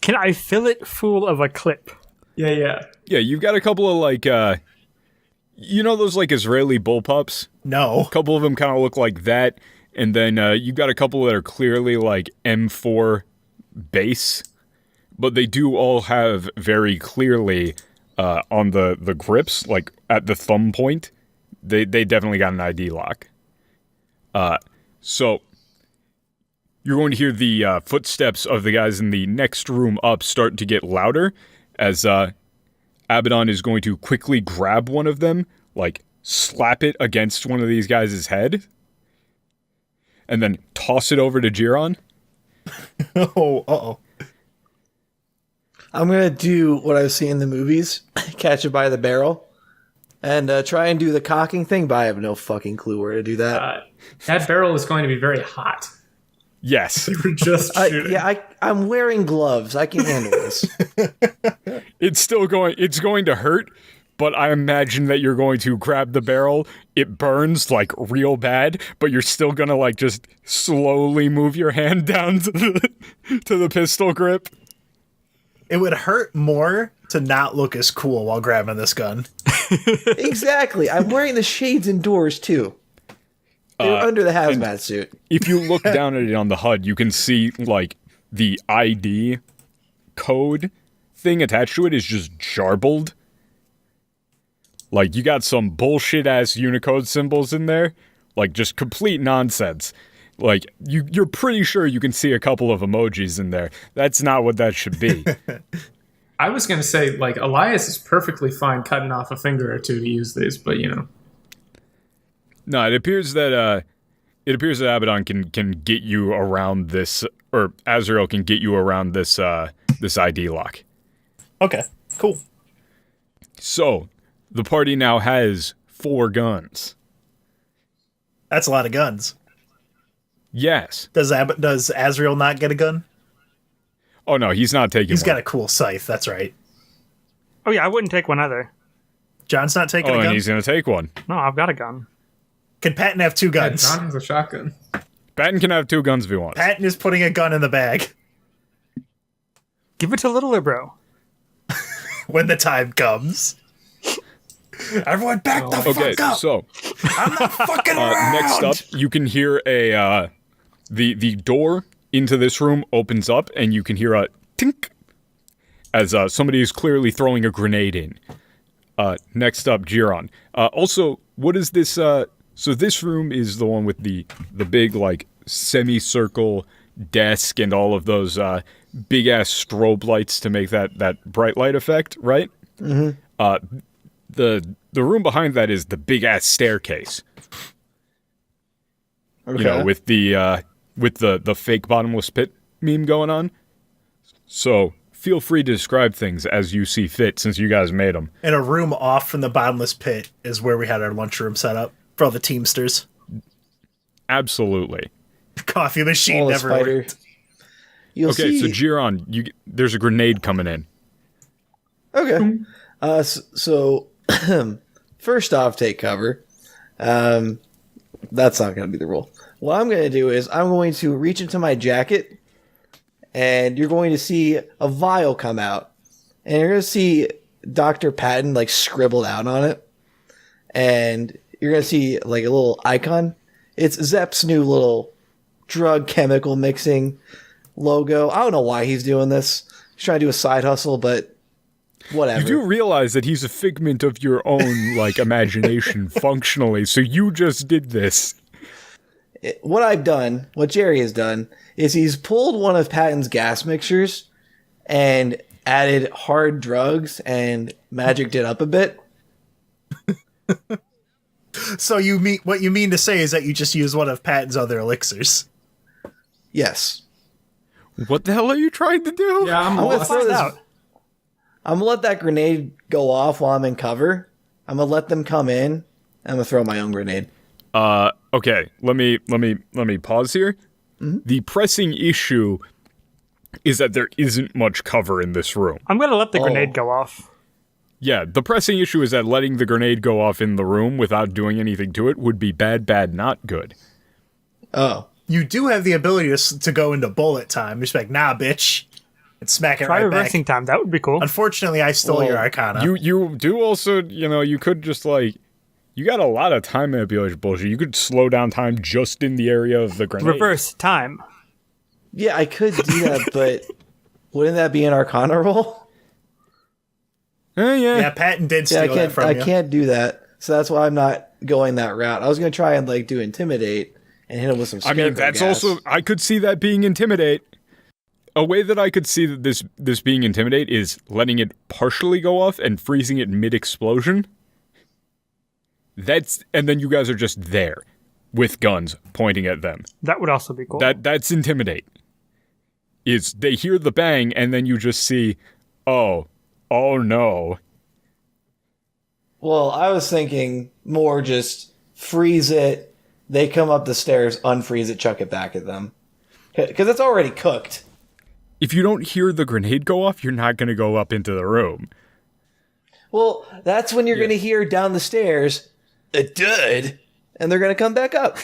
Can I fill it full of a clip? Yeah. Yeah, you've got a couple of like, those like Israeli bullpups? No. A couple of them kind of look like that. And then you've got a couple that are clearly like M4 base. But they do all have very clearly on the grips, like at the thumb point, they definitely got an ID lock. So you're going to hear the footsteps of the guys in the next room up start to get louder as Abaddon is going to quickly grab one of them, like slap it against one of these guys' head, and then toss it over to Jiron. Oh, uh-oh. I'm gonna do what I've seen in the movies, catch it by the barrel, and try and do the cocking thing, but I have no fucking clue where to do that. That barrel is going to be very hot. Yes. We're just shooting. I'm wearing gloves. I can handle this. It's going to hurt, but I imagine that you're going to grab the barrel. It burns like real bad, but you're still going to like just slowly move your hand down to the pistol grip. It would hurt more to not look as cool while grabbing this gun. Exactly. I'm wearing the shades indoors too. They're under the hazmat suit. If you look down at it on the HUD, you can see like the ID code thing attached to it is just jarbled. Like you got some bullshit ass Unicode symbols in there, like just complete nonsense. Like you're pretty sure you can see a couple of emojis in there. That's not what that should be. I was going to say, like, Elias is perfectly fine cutting off a finger or two to use these, but No, it appears that Abaddon can get you around this, or Azrael can get you around this this ID lock. Okay, cool. So the party now has 4 guns. That's a lot of guns. Yes. Does Azrael not get a gun? Oh no, he's not taking. He's one. got a cool scythe, that's right. Oh yeah, I wouldn't take one either. John's not taking Oh, a and gun? he's gonna take one. No, I've got a gun. Can Patton have 2 yeah, guns? John has a shotgun. Patton can have 2 guns if he wants. Patton is putting a gun in the bag Give it to Littler Bro. when the time comes. Everyone back the Okay, fuck up! so I'm not fucking around! next up, you can hear a the door into this room opens up, and you can hear a tink as somebody is clearly throwing a grenade in. Next up, Jiron. Also, what is this? So this room is the one with the big like semicircle desk and all of those big ass strobe lights to make that bright light effect, right? Mm-hmm. The room behind that is the big ass staircase. Okay. With the fake bottomless pit meme going on. So feel free to describe things as you see fit, since you guys made them. And a room off from the bottomless pit is where we had our lunchroom set up. For all the Teamsters. Absolutely. Coffee machine All the never spider. worked. You'll Okay, see. so Giron, there's a grenade coming in. Okay. So first off, take cover. That's not going to be the rule. What I'm going to do is I'm going to reach into my jacket, and you're going to see a vial come out, and you're going to see Dr. Patton like scribbled out on it, and you're going to see like a little icon. It's Zepp's new little drug chemical mixing logo. I don't know why he's doing this. He's trying to do a side hustle, but whatever. You do realize that he's a figment of your own like imagination functionally, so you just did this. What I've done, what Jerry has done, is he's pulled one of Patton's gas mixtures and added hard drugs and magicked it up a bit. So what you mean to say is that you just use one of Patton's other elixirs. Yes. What the hell are you trying to do? Yeah, I'm I'm gonna lost. throw Find this. out. I'm gonna let that grenade go off while I'm in cover. I'm gonna let them come in. I'm gonna throw my own grenade. Okay, let me pause here. Mm-hmm. The pressing issue is that there isn't much cover in this room. I'm going to let the grenade go off. Yeah, the pressing issue is that letting the grenade go off in the room without doing anything to it would be bad, not good. Oh. You do have the ability to go into bullet time. Just like, nah, bitch. And smack it Try right reversing back. time. That would be cool. Unfortunately, I stole your Arcana. You do also, you could just like, you got a lot of time manipulation bullshit. You could slow down time just in the area of the grenade. Reverse time. Yeah, I could do that, but wouldn't that be an Arcana roll? Yeah. Yeah, Patton did Yeah, steal that from you. I can't do that. So that's why I'm not going that route. I was gonna try and like do intimidate and hit him with some. I mean, scarecrow that's gas. also, I could see that being intimidate. A way that I could see that this being intimidate is letting it partially go off and freezing it mid-explosion. And then you guys are just there with guns pointing at them. That would also be cool. That's intimidate. Is they hear the bang and then you just see, oh no. Well, I was thinking more just freeze it. They come up the stairs, unfreeze it, chuck it back at them. Because it's already cooked. If you don't hear the grenade go off, you're not going to go up into the room. Well, that's when you're going to hear down the stairs, a dud, and they're going to come back up.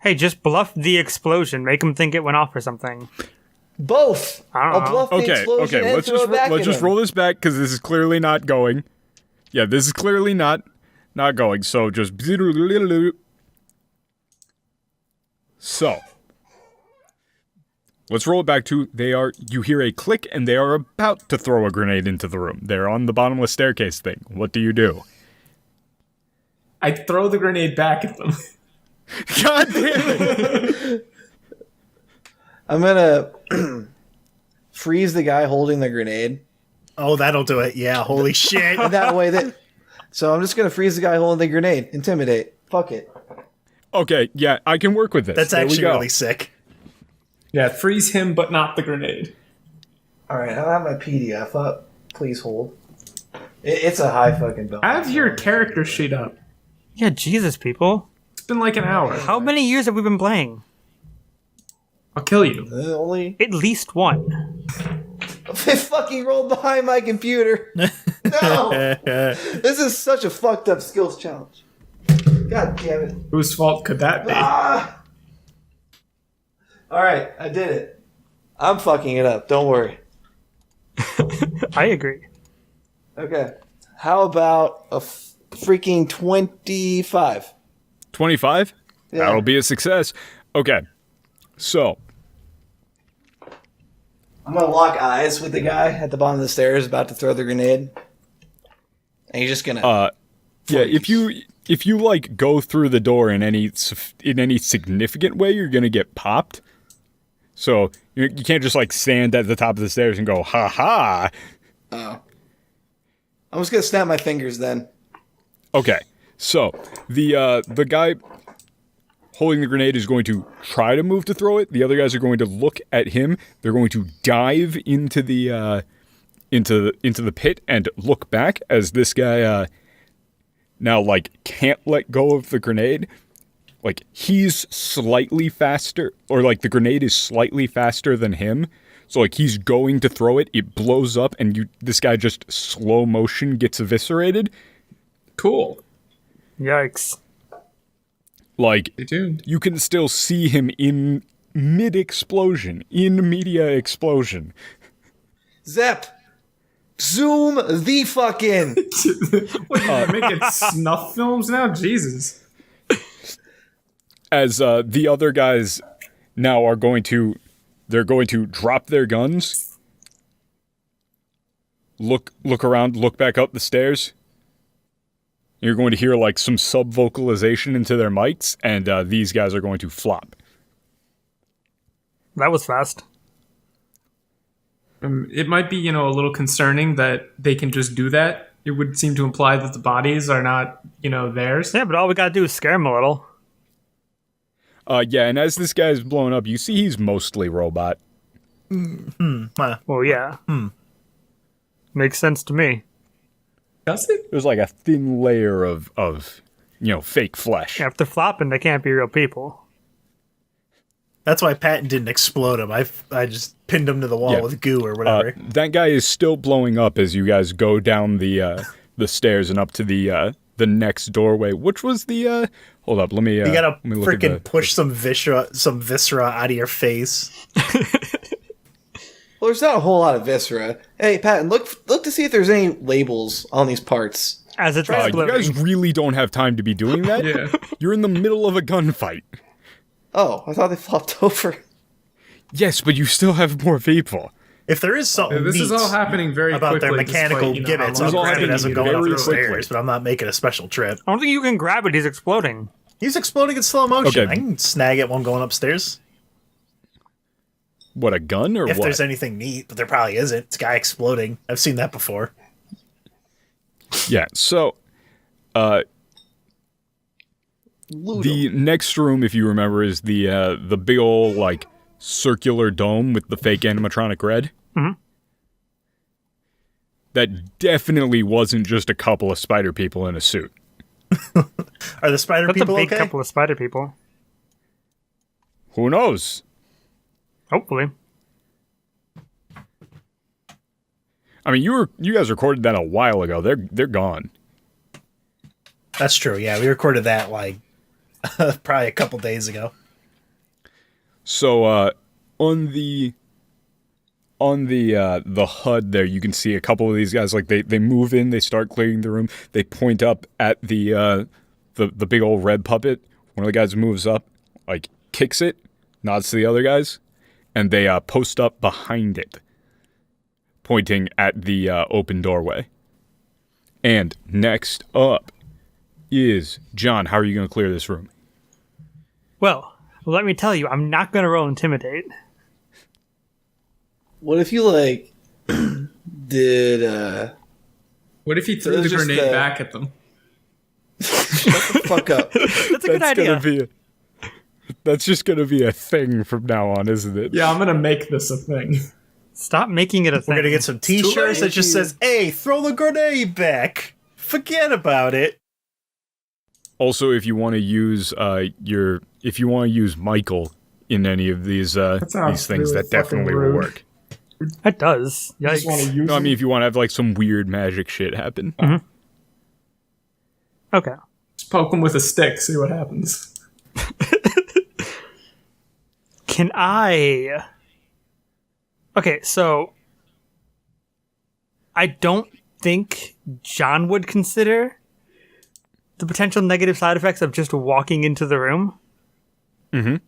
Hey, just bluff the explosion. Make them think it went off or something. Both. I don't I'll know. bluff the explosion and Let's throw just it back let's at just him. roll this back because this is clearly not going. Yeah, this is clearly not going. So just so. Let's roll it back to you hear a click and they are about to throw a grenade into the room. They're on the bottomless staircase thing. What do you do? I throw the grenade back at them. God damn it! I'm going to freeze the guy holding the grenade. Oh, that'll do it. Yeah, holy shit. And that way that... So I'm just going to freeze the guy holding the grenade. Intimidate. Fuck it. Okay, yeah, I can work with this. That's There we actually go. really sick. Yeah, freeze him, but not the grenade. All right, I don't have my PDF up. Please hold. It's a high fucking bell. Have your character sheet up. Yeah, Jesus, people. It's been like an hour. How many years have we been playing? I'll kill you. Only... At least one. It fucking rolled behind my computer. No! This is such a fucked up skills challenge. God damn it. Whose fault could that be? Ah! Alright, I did it. I'm fucking it up, don't worry. I agree. Okay. How about a freaking 25? 25? Yeah. That'll be a success. Okay, so I'm gonna lock eyes with the guy at the bottom of the stairs about to throw the grenade. And you're just gonna... yeah, if you like go through the door in any significant way, you're gonna get popped. So you can't just like stand at the top of the stairs and go ha ha. Oh. I'm just gonna snap my fingers then. Okay, so the guy holding the grenade is going to try to move to throw it. The other guys are going to look at him. They're going to dive into the pit and look back as this guy now, like, can't let go of the grenade. Like, he's slightly faster, or like the grenade is slightly faster than him. So like he's going to throw it, it blows up, and this guy just slow motion gets eviscerated. Cool. Yikes. Like, Stay tuned. you can still see him in mid-explosion, in media explosion. Zep, zoom the fuck in. What are you making snuff films now? Jesus. As the other guys now are they're going to drop their guns, look around, look back up the stairs. You're going to hear like some sub-vocalization into their mics, and these guys are going to flop. That was fast. It might be, a little concerning that they can just do that. It would seem to imply that the bodies are not, theirs. Yeah, but all we gotta do is scare him a little. Yeah, and as this guy's blown up, you see he's mostly robot. Well, yeah. Makes sense to me. Does it? There's like a thin layer of fake flesh. Yeah, if they're flopping, they can't be real people. That's why Patton didn't explode him. I just pinned him to the wall with goo or whatever. That guy is still blowing up as you guys go down the stairs and up to the next doorway, which was the hold up, let me you gotta let me look at freaking push some viscera out of your face. Well, there's not a whole lot of viscera. Hey, Patton, look to see if there's any labels on these parts. As it's you exploding. guys really don't have time to be doing that. Yeah. You're in the middle of a gunfight. Oh, I thought they flopped over. Yes, but you still have more people. If there is something This neat is all happening very about quickly. their mechanical despite, gimmicks, how I'll long all grab it as I'm happening going up very the stairs, quickly. but I'm not making a special trip. I don't think you can grab it. He's exploding. He's exploding in slow motion. Okay. I can snag it while I'm going upstairs. What, a gun or If what? there's anything neat, but there probably isn't. It's a guy exploding. I've seen that before. Yeah, so the next room, if you remember, is the big old like circular dome with the fake animatronic red. Mhm. That definitely wasn't just a couple of spider people in a suit. Are the spider That's people a big okay? couple of spider people. Who knows? Hopefully. I mean, you guys recorded that a while ago. They're gone. That's true. Yeah, we recorded that like probably a couple days ago. So on the HUD there, you can see a couple of these guys. Like they move in, they start clearing the room. They point up at the big old red puppet. One of the guys moves up, like kicks it, nods to the other guys, and they post up behind it, pointing at the open doorway. And next up is John. How are you going to clear this room? Well, let me tell you, I'm not going to roll Intimidate. What if you did What if he threw So the it's just grenade the- back at them? fuck up? That's a good idea. That's just going to be a thing from now on, isn't it? Yeah, I'm gonna make this a thing. Stop making it a thing. We're gonna get some T-shirts that just says, "Hey, throw the grenade back. Forget about it." Also, if you want to use Michael in any of these sounds things, really that definitely fucking will rude. work. That does. You just want to Yikes. use No, I it? mean if you want to have like some weird magic shit happen. Okay. Just poke him with a stick, see what happens. Can I... Okay, so... I don't think John would consider the potential negative side effects of just walking into the room. Mhm.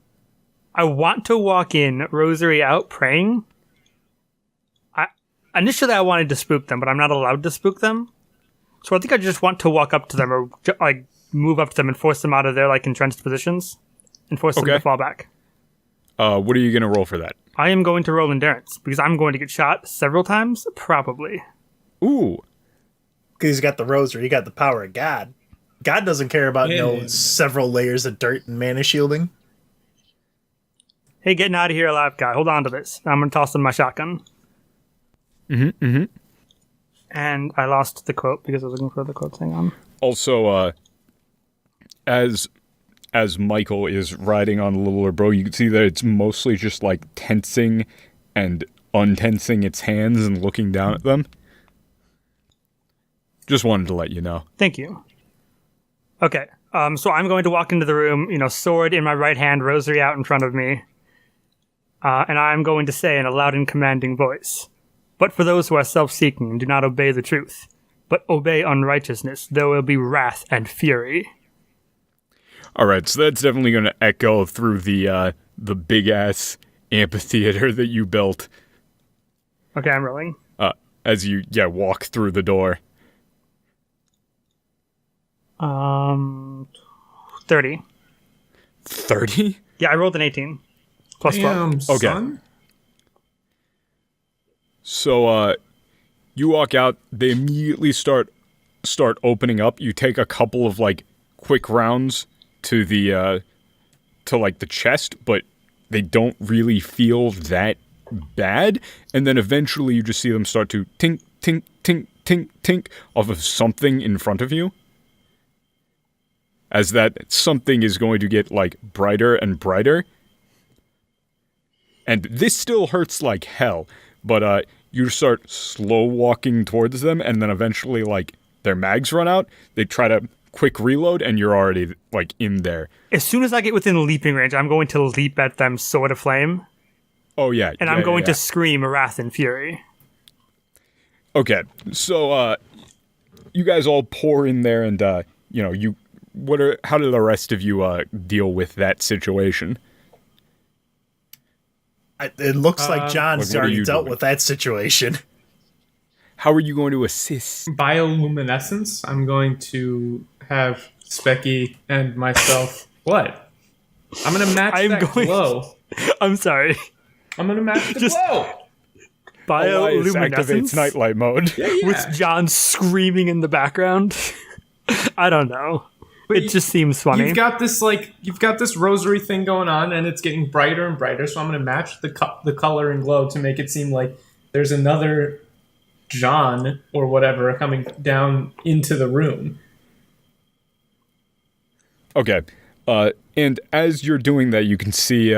I want to walk in, rosary out, praying. Initially, I wanted to spook them, but I'm not allowed to spook them. So I think I just want to walk up to them or like move up to them and force them out of their like entrenched positions and force them Okay. to fall back. What are you gonna roll for that? I am going to roll endurance because I'm going to get shot several times, probably. Ooh, Because he's got the rosary, he got the power of God. God doesn't care about Yeah. several layers of dirt and mana shielding. Hey, getting out of here alive, guy. Hold on to this. I'm going to toss in my shotgun. And I lost the quote because I was looking for the quote. Hang on. Also, as Michael is riding on the little Urbo, you can see that it's mostly just like tensing and untensing its hands and looking down at them. Just wanted to let you know. Thank you. Okay, so I'm going to walk into the room, sword in my right hand, rosary out in front of me, and I'm going to say in a loud and commanding voice, "But for those who are self-seeking and do not obey the truth, but obey unrighteousness, there will be wrath and fury." All right, so that's definitely going to echo through the big ass amphitheater that you built. Okay, I'm rolling. As you walk through the door. 30. 30? Yeah, I rolled an 18. Plus 12. Damn, Okay. son. So you walk out. They immediately start opening up. You take a couple of like quick rounds to the chest, but they don't really feel that bad. And then eventually you just see them start to tink, tink, tink, tink, tink off of something in front of you. As that something is going to get like brighter and brighter. And this still hurts like hell, but you start slow walking towards them, and then eventually like their mags run out. They try to quick reload, and you're already like in there. As soon as I get within leaping range, I'm going to leap at them, sword of flame. Oh yeah, and I'm going to scream wrath and fury. Okay, so you guys all pour in there, and how do the rest of you deal with that situation? It looks like John's what are already you dealt doing? with that situation. How are you going to assist? Bioluminescence. I'm going to have Specky and myself. What? I'm gonna match that glow. I'm sorry. I'm gonna match the glow. Elias activates Bioluminescence nightlight mode. with John screaming in the background. I don't know. But it just seems funny. You've got this rosary thing going on, and it's getting brighter and brighter. So I'm gonna match the color and glow to make it seem like there's another John or whatever coming down into the room. Okay. And as you're doing that, you can see,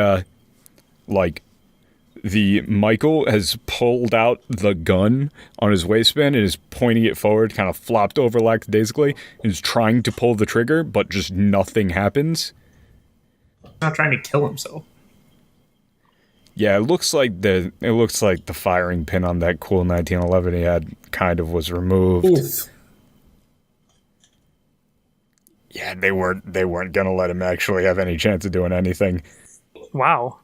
the Michael has pulled out the gun on his waistband and is pointing it forward, kind of flopped over lackadaisically, and is trying to pull the trigger, but just nothing happens. He's not trying to kill himself. Yeah, it looks like the firing pin on that cool 1911 he had kind of was removed. Oof. Yeah, they weren't gonna let him actually have any chance of doing anything. Wow.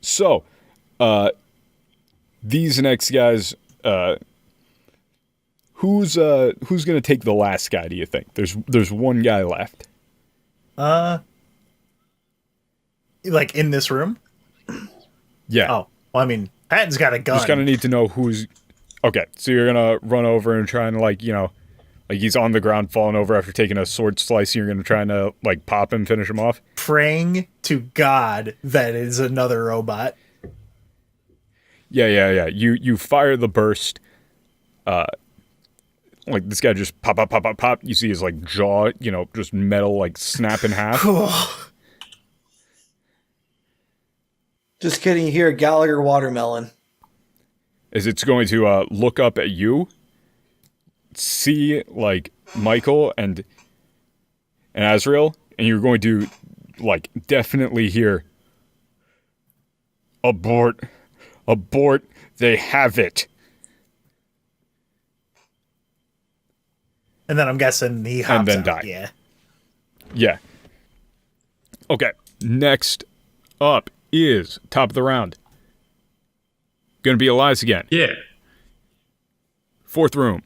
So, these next guys, who's gonna take the last guy? Do you think? There's one guy left. Like in this room? Yeah. Oh, well, I mean, Patton's got a gun. Just gonna need to know who's. Okay, so you're gonna run over and try and like he's on the ground falling over after taking a sword slice. You're gonna try and like pop him, finish him off. Praying to God that is another robot. Yeah. You fire the burst. Like this guy just pop. You see his like jaw, just metal like snap in half. Just kidding. You hear Gallagher watermelon. As it's going to look up at you, see like Michael and Azrael, and you're going to like definitely hear abort, they have it. And then I'm guessing he hops And then out. die. Yeah. Okay, next up is top of the round. Gonna be Elias again. Yeah. Fourth room.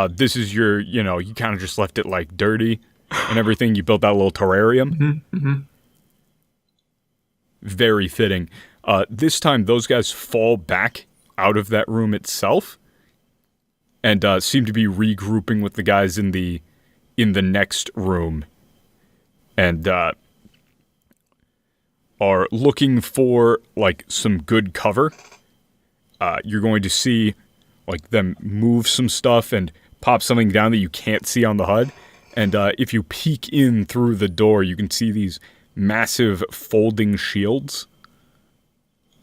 This is your, you kind of just left it like dirty and everything. You built that little terrarium. Mm-hmm. Very fitting. This time, those guys fall back out of that room itself and seem to be regrouping with the guys in the next room and are looking for like some good cover. You're going to see like them move some stuff and pop something down that you can't see on the HUD. And if you peek in through the door, you can see these massive folding shields.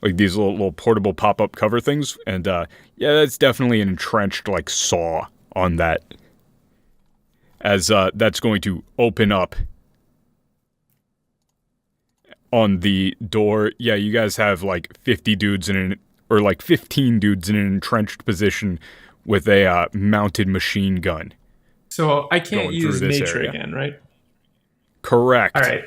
Like these little portable pop-up cover things. And yeah, that's definitely an entrenched like saw on that. As that's going to open up on the door. Yeah, you guys have like 50 dudes or like 15 dudes in an entrenched position with a mounted machine gun. So I can't Going through use this nature area. again, right? Correct. All right.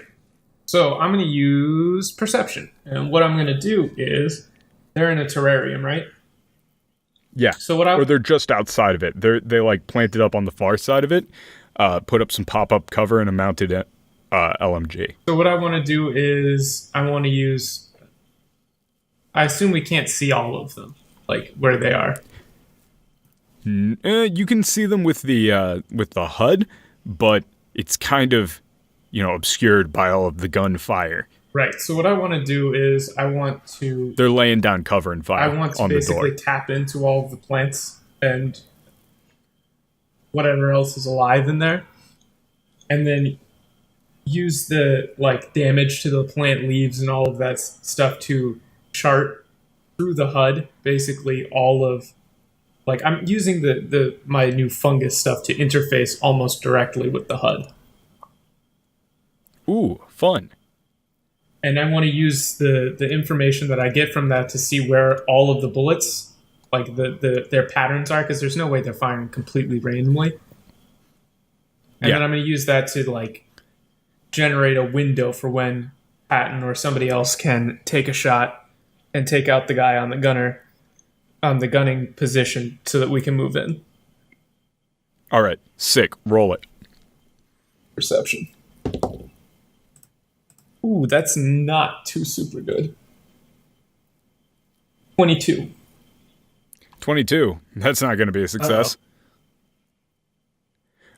So I'm going to use perception. And what I'm going to do is they're in a terrarium, right? Yeah. So what I Or they're just outside of it. They like planted up on the far side of it, put up some pop-up cover and a mounted LMG. So what I want to do is I want to use. I assume we can't see all of them, like where they are. You can see them with the HUD, but it's kind of, obscured by all of the gunfire. Right. So what I want to do is I want to. They're laying down cover and fire I want to on the basically door. tap into all of the plants and whatever else is alive in there, and then use the damage to the plant leaves and all of that stuff to chart through the HUD basically all of I'm using my new fungus stuff to interface almost directly with the HUD. Ooh, fun. And I want to use the information that I get from that to see where all of the bullets, their patterns are, because there's no way they're firing completely randomly. And then I'm going to use that to generate a window for when Patton or somebody else can take a shot and take out the guy on the gunning position so that we can move in. All right, sick. Roll it. Perception. Ooh, that's not too super good. 22. 22. That's not going to be a success.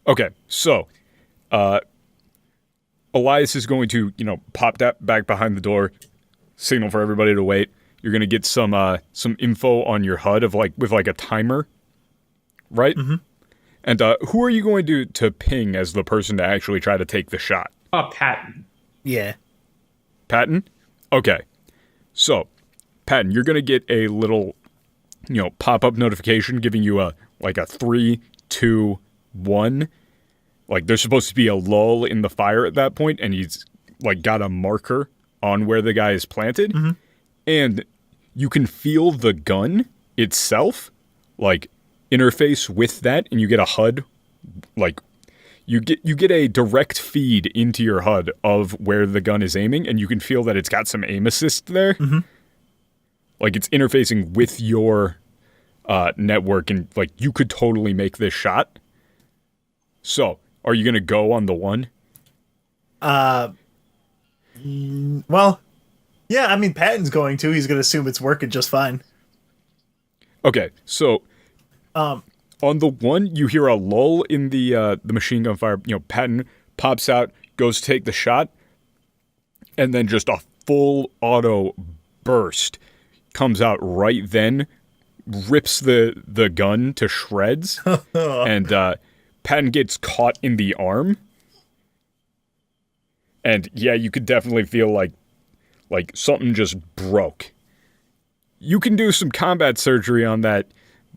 Okay, so Elias is going to, pop that back behind the door, signal for everybody to wait. You're going to get some info on your HUD of with a timer, right? Mm-hmm. And who are you going to ping as the person to actually try to take the shot? Patton. Yeah. Patton? Okay. So, Patton, you're going to get a little, pop-up notification giving you a 3, 2, 1. There's supposed to be a lull in the fire at that point, and he's, got a marker on where the guy is planted. Mm-hmm. And you can feel the gun itself, interface with that, and you get a HUD, you get a direct feed into your HUD of where the gun is aiming, and you can feel that it's got some aim assist there. Mm-hmm. It's interfacing with your network, and you could totally make this shot. So, are you gonna go on the one? Well, yeah. I mean, Patton's going to. He's gonna assume it's working just fine. Okay, so, on the one, you hear a lull in the machine gun fire. Patton pops out, goes to take the shot, and then just a full auto burst comes out right then, rips the gun to shreds, and Patton gets caught in the arm. And yeah, you could definitely feel like something just broke. You can do some combat surgery on that,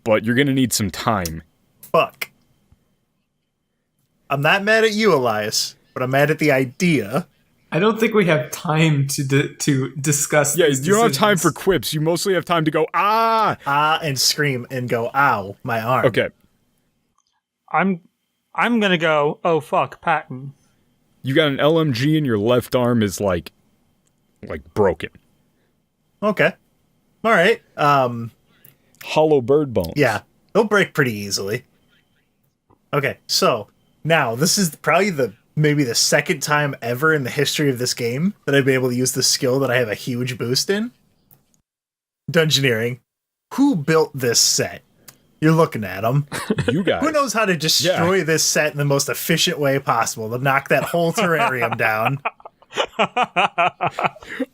but you're going to need some time. Fuck. I'm not mad at you, Elias, but I'm mad at the idea. I don't think we have time to discuss. Yeah, these you don't have time decisions. for quips. You mostly have time to go, ah! Ah, and scream and go, ow, my arm. Okay. I'm gonna go, oh fuck, Patton. You got an LMG and your left arm is broken. Okay. All right. Hollow bird bones. Yeah, they'll break pretty easily. Okay, so now this is probably maybe the second time ever in the history of this game that I've been able to use the skill that I have a huge boost in. Dungeoneering. Who built this set? You're looking at them. You guys. Who knows how to destroy this set in the most efficient way possible to knock that whole terrarium down?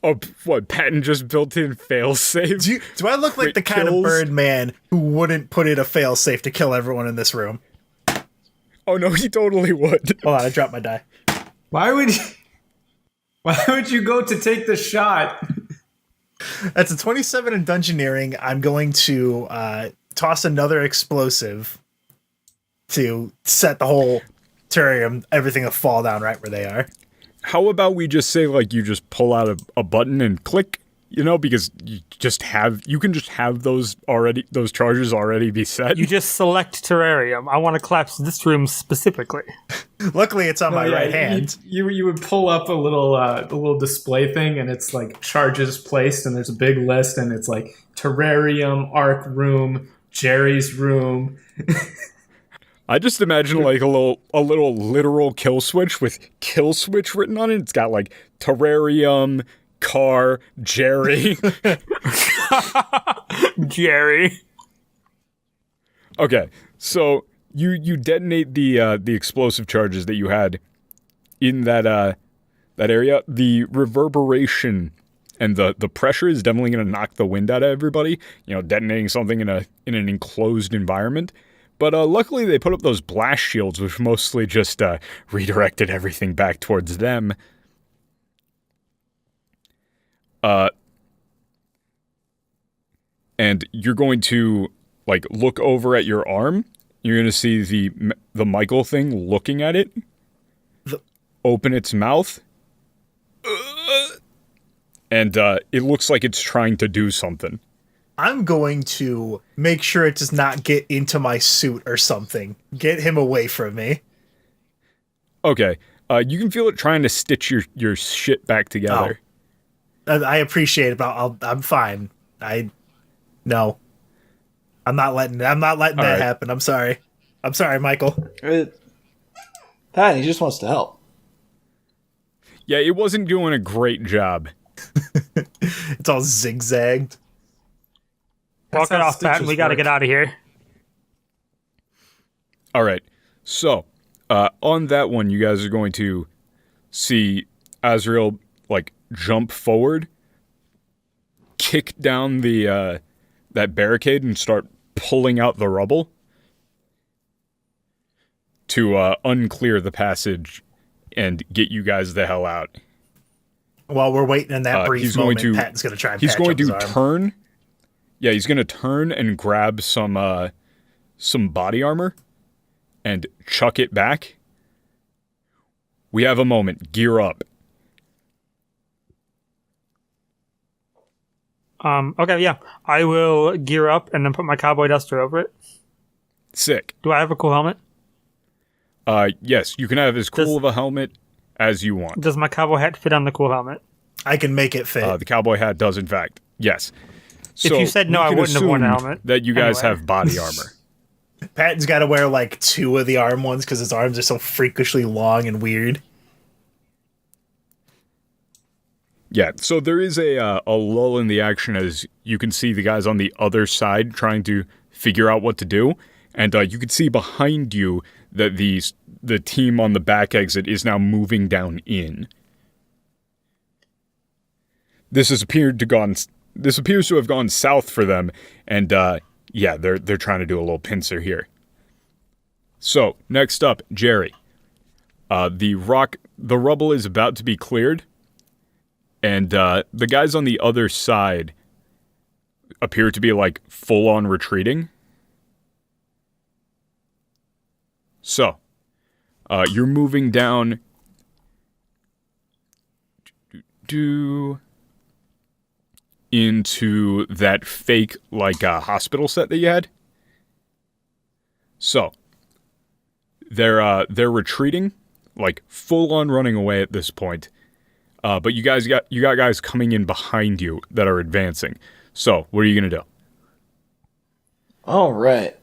Oh, what? Patton just built in failsafe? Do I look like the kind of kills? bird man who wouldn't put in a failsafe to kill everyone in this room? Oh no, he totally would. Hold on, I dropped my die. Why would you go to take the shot? That's a 27 in Dungeoneering. I'm going to toss another explosive to set the whole terrarium, everything will fall down right where they are. How about we just say, like, you just pull out a button and click, you know, because you can just have those charges already be set. You just select terrarium. I want to collapse this room specifically. Luckily, it's on my right hand. You would pull up a little display thing, and it's like charges placed, and there's a big list, and it's like terrarium, arc room, Jerry's room. I just imagine like a little literal kill switch with kill switch written on it. It's got like terrarium, car, Jerry. Jerry. Okay, so you detonate the explosive charges that you had in that area. The reverberation and the pressure is definitely going to knock the wind out of everybody. You know, detonating something in an enclosed environment. But luckily they put up those blast shields, which mostly just redirected everything back towards them. And you're going to like look over at your arm. You're going to see the Michael thing looking at it. Open its mouth. And it looks like it's trying to do something. I'm going to make sure it does not get into my suit or something. Get him away from me. Okay. You can feel it trying to stitch your shit back together. Oh. I appreciate it, but I'm fine. No. I'm not letting that right. happen. I'm sorry. I'm sorry, Michael. Pat, he just wants to help. Yeah, it wasn't doing a great job. It's all zigzagged. Walk it off, Pat. We got to get out of here. All right. So, on that one, you guys are going to see Azrael, like, jump forward, kick down the that barricade, and start pulling out the rubble to unclear the passage and get you guys the hell out. While we're waiting in that brief moment, Patton's going to try and patch up his arm. Turn. Yeah, he's going to turn and grab some body armor and chuck it back. We have a moment. Gear up. Okay, yeah. I will gear up and then put my cowboy duster over it. Sick. Do I have a cool helmet? Yes, you can have as cool of a helmet as you want. Does my cowboy hat fit on the cool helmet? I can make it fit. The cowboy hat does, in fact. Yes. So if you said no, I wouldn't have worn a helmet. That you guys have body armor. Patton's got to wear like 2 of the arm ones because his arms are so freakishly long and weird. Yeah, so there is a lull in the action as you can see the guys on the other side trying to figure out what to do. And you can see behind you that the team on the back exit is now moving down in. This appears to have gone south for them, and yeah, they're trying to do a little pincer here. So, next up, Jerry. The rubble is about to be cleared, and the guys on the other side appear to be like full-on retreating. So, you're moving down into that fake like hospital set that you had. So, they're retreating, like full on running away at this point. But you got guys coming in behind you that are advancing. So, what are you gonna do? All right,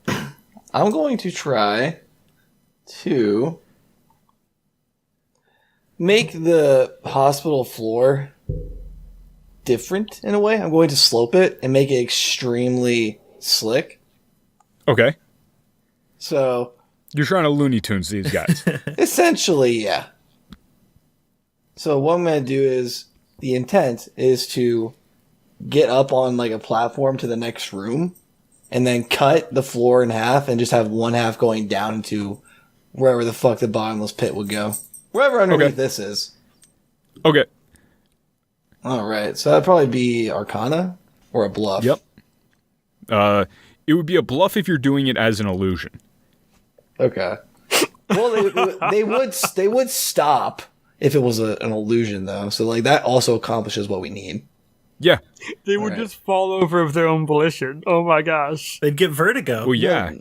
I'm going to try to make the hospital floor different in a way. I'm going to slope it and make it extremely slick. Okay. So you're trying to Looney Tunes these guys. Essentially, yeah. So what I'm going to do is, the intent is to get up on like a platform to the next room and then cut the floor in half and just have one half going down into wherever the fuck the bottomless pit would go. Wherever underneath this is. Okay. All right, so that'd probably be Arcana or a bluff. Yep. It would be a bluff if you're doing it as an illusion. Okay. Well, they would stop if it was an illusion, though. So like that also accomplishes what we need. Yeah. They would just fall over of their own volition. Oh my gosh. They'd get vertigo. Well, yeah.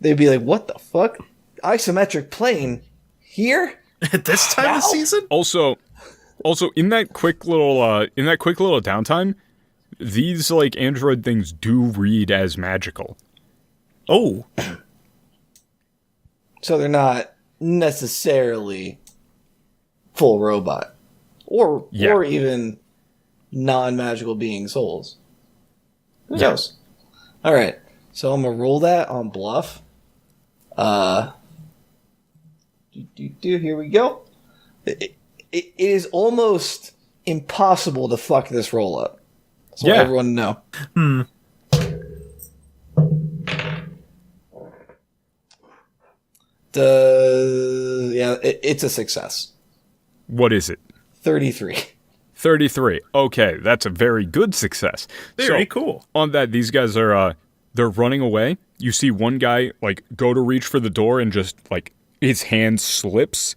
They'd be like, "What the fuck? Isometric plane here At this time of season? Also, in that quick little downtime, these like android things do read as magical. Oh. So they're not necessarily full robot, or even non-magical being souls. Who knows? All right, so I'm gonna roll that on bluff. Here we go. It is almost impossible to fuck this roll up. So I want everyone to know. It's a success. What is it? 33. 33. Okay, that's a very good success. Very cool. On that, these guys are they're running away. You see one guy like go to reach for the door and just like his hand slips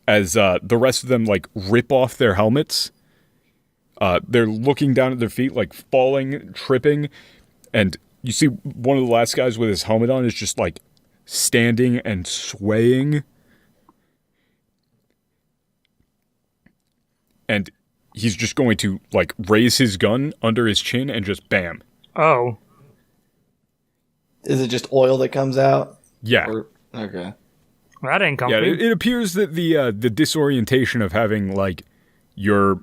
as the rest of them like rip off their helmets. They're looking down at their feet, like falling, tripping, and you see one of the last guys with his helmet on is just like standing and swaying. And he's just going to, like, raise his gun under his chin and just bam. Oh. Is it just oil that comes out? Yeah. Okay. Well, that ain't comfy. Yeah, it appears that the disorientation of having, like, your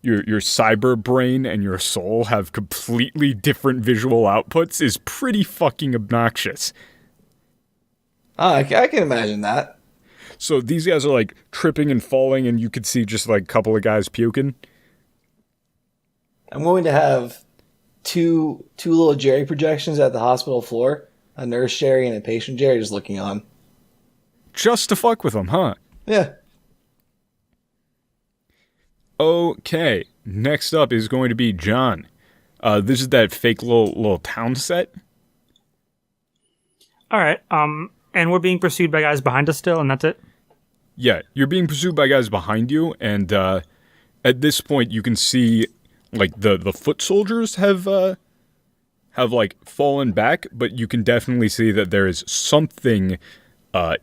cyber brain and your soul have completely different visual outputs is pretty fucking obnoxious. I can imagine that. So these guys are like tripping and falling, and you could see just like a couple of guys puking. I'm going to have two little Jerry projections at the hospital floor, a nurse Jerry and a patient Jerry just looking on. Just to fuck with them, huh? Yeah. Okay, next up is going to be John. This is that fake little town set. All right. And we're being pursued by guys behind us still, and that's it? Yeah, you're being pursued by guys behind you, and at this point you can see like the foot soldiers have like fallen back, but you can definitely see that there is something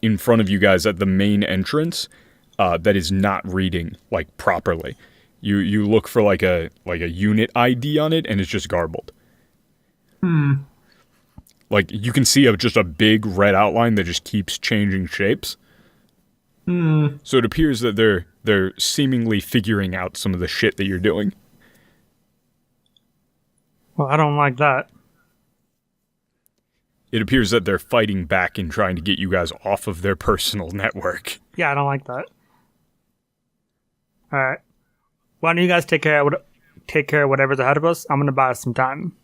in front of you guys at the main entrance that is not reading like properly. You look for like a unit ID on it, and it's just garbled. Like, you can see just a big red outline that just keeps changing shapes. So it appears that they're seemingly figuring out some of the shit that you're doing. Well, I don't like that. It appears that they're fighting back and trying to get you guys off of their personal network. Yeah, I don't like that. All right. Why don't you guys take care of whatever's ahead of us? I'm going to buy us some time.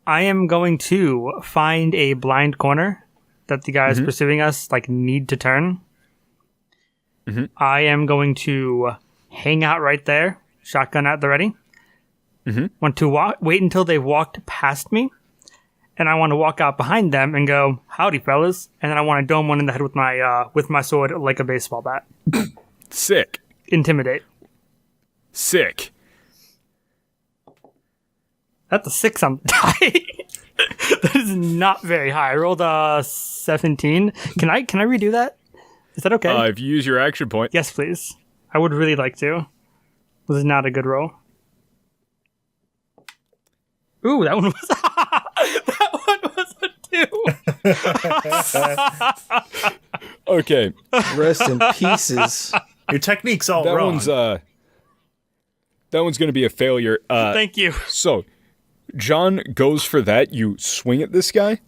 I am going to find a blind corner that the guys pursuing us like need to turn. I am going to hang out right there, shotgun at the ready. Want to wait until they've walked past me, and I want to walk out behind them and go, "Howdy, fellas!" And then I want to dome one in the head with my sword like a baseball bat. Sick. Intimidate. Sick. That's a 6 on the die. That is not very high. I rolled a 17. Can I redo that? Is that okay? If you use your action point. Yes, please. I would really like to. This is not a good roll. Ooh, that one was a 2. Okay. Rest in pieces. Your technique's all That wrong. one's going to be a failure. Thank you. So, John goes for that. You swing at this guy.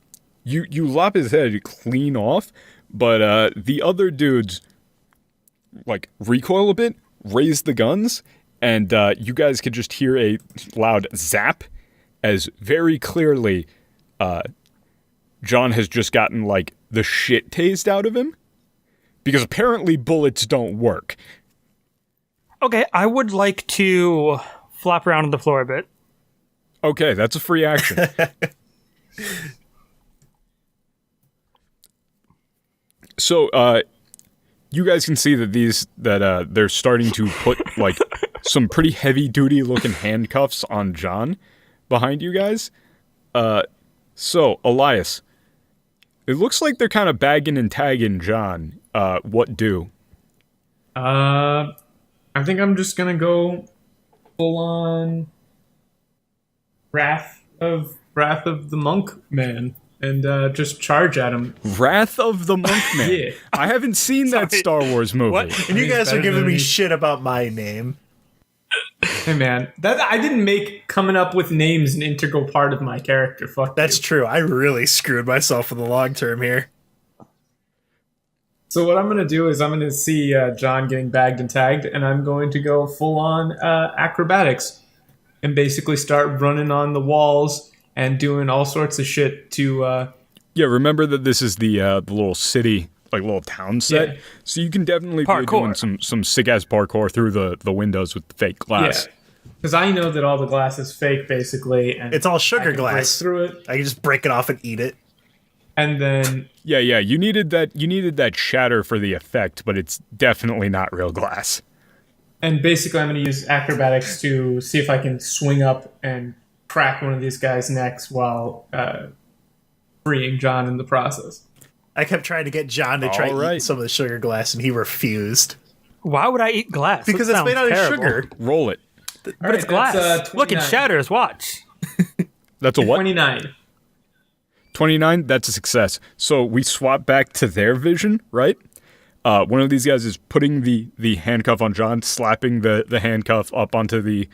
You lop his head clean off, but the other dudes like recoil a bit, raise the guns, and you guys could just hear a loud zap as very clearly John has just gotten, like, the shit tased out of him. Because apparently bullets don't work. Okay, I would like to flop around on the floor a bit. Okay, that's a free action. So, you guys can see that they're starting to put, like, some pretty heavy-duty looking handcuffs on John behind you guys. So, Elias, it looks like they're kind of bagging and tagging John. What do? I think I'm just gonna go full on Wrath of the Monk Man and just charge at him. Wrath of the Monk Man. Yeah. I haven't seen that Star Wars movie. What? And you He's guys are better giving than me me. shit about my name. Hey man, that I didn't make coming up with names an integral part of my character. Fuck That's you. true. I really screwed myself for the long term here. So what I'm gonna do is I'm gonna see John getting bagged and tagged, and I'm going to go full on acrobatics and basically start running on the walls and doing all sorts of shit to. Yeah, remember that this is the little city, like little town set. Yeah. So you can definitely be Parkour. doing some sick ass parkour through the windows with the fake glass. Yeah, because I know that all the glass is fake, basically, and It's all I sugar can glass. break through it, I can just break it off and eat it. and then Yeah, you needed that shatter for the effect, but it's definitely not real glass. basically I'm going to use acrobatics to see if I can swing up and crack one of these guys' necks while freeing John in the process. I kept trying to get John to try All to right. eat some of the sugar glass, and he refused. Why would I eat glass? Because That it's made out sounds of terrible. sugar. Roll it. But it's glass. Look, it 29. shatters. Watch. That's a what? 29. 29, that's a success. So we swap back to their vision, right? One of these guys is putting the handcuff on John, slapping the handcuff up onto the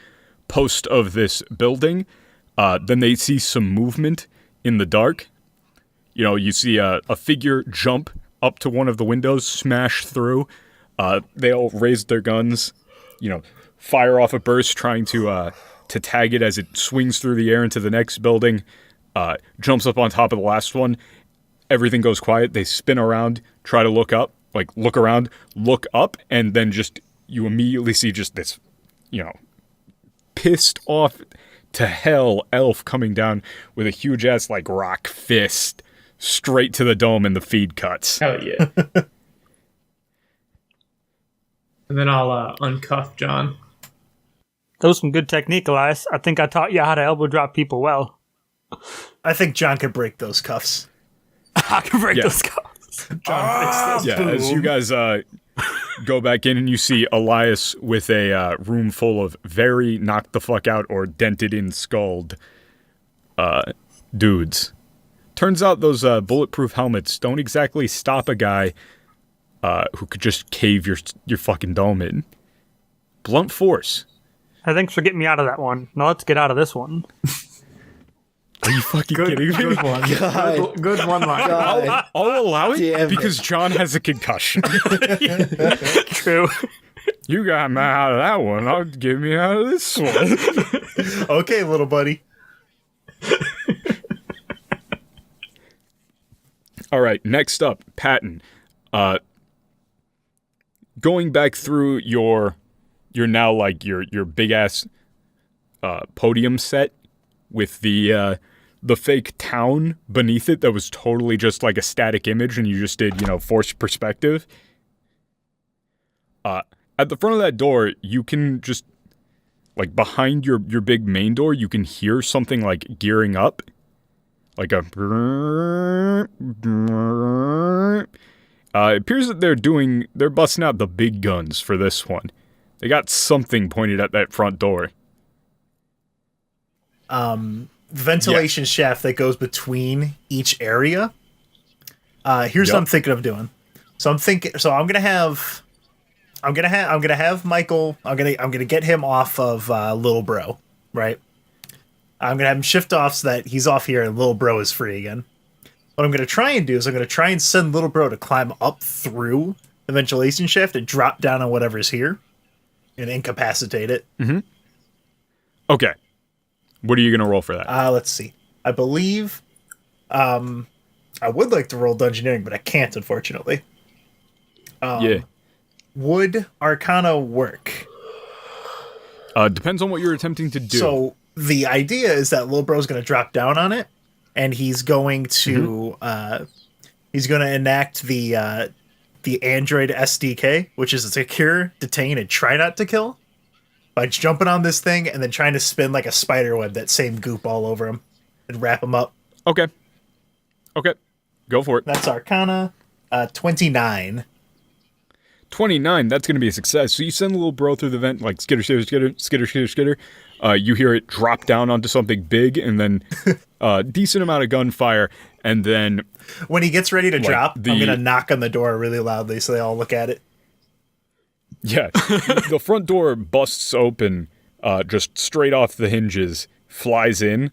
post of this building. Then they see some movement in the dark. You know, you see a figure jump up to one of the windows, smash through. They all raise their guns, you know, fire off a burst, trying to tag it as it swings through the air into the next building. Jumps up on top of the last one. Everything goes quiet. They spin around, try to look up, like look around, look up, and then just you immediately see just this, you know, pissed off to hell elf coming down with a huge ass like rock fist straight to the dome, and the feed cuts. Hell yeah. And then I'll uncuff John. That was some good technique, Elias. I think I taught you how to elbow drop people well. I think John could break those cuffs. I can break Yeah. those cuffs. Yeah, as you guys go back in and you see Elias with a room full of very knocked the fuck out or dented in skulled dudes. Turns out those bulletproof helmets don't exactly stop a guy who could just cave your fucking dome in. Blunt force. Thanks for getting me out of that one. Now let's get out of this one. Are you fucking kidding me? Good one. God. Good one line. God. I'll allow it Damn it. because John has a concussion. True. You got me out of that one. I'll get me out of this one. Okay, little buddy. All right, next up, Patton. Going back through your now like your big ass podium set with the fake town beneath it that was totally just like a static image, and you just did, you know, forced perspective. At the front of that door, you can just like behind your big main door, you can hear something like gearing up. Like a it appears that they're busting out the big guns for this one. They got something pointed at that front door. Ventilation shaft that goes between each area. Here's what I'm thinking of doing. I'm gonna have Michael. I'm gonna get him off of Little Bro, right? I'm gonna have him shift off so that he's off here and Little Bro is free again. What I'm gonna try and do is I'm gonna try and send Little Bro to climb up through the ventilation shaft and drop down on whatever's here and incapacitate it. Okay. What are you going to roll for that? Let's see. I believe I would like to roll Dungeoneering, but I can't, unfortunately. Yeah. Would Arcana work? Depends on what you're attempting to do. So the idea is that Lil Bro's going to drop down on it, and he's going to enact the Android SDK, which is a secure, detain, and try not to kill, by jumping on this thing and then trying to spin like a spider web that same goop all over him and wrap him up. Okay. Go for it. That's Arcana. 29. 29, that's going to be a success. So you send the little bro through the vent, like skitter, skitter, skitter, skitter, skitter, skitter. You hear it drop down onto something big, and then decent amount of gunfire, and then... When he gets ready to drop, the- I'm going to knock on the door really loudly so they all look at it. Yeah, the front door busts open, just straight off the hinges, flies in,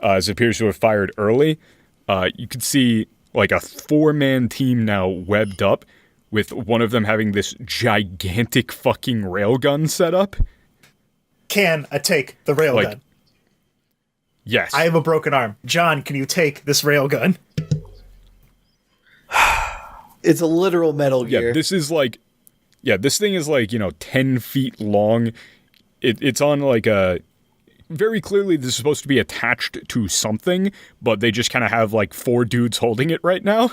as it appears to have fired early. You can see like a 4-man team now webbed up, with one of them having this gigantic fucking railgun set up. Can I take the railgun? Yes. I have a broken arm. John, can you take this railgun? It's a literal Metal Gear. This is like... Yeah, this thing is like, 10 feet long. It's on like a... Very clearly this is supposed to be attached to something, but they just kind of have like 4 dudes holding it right now.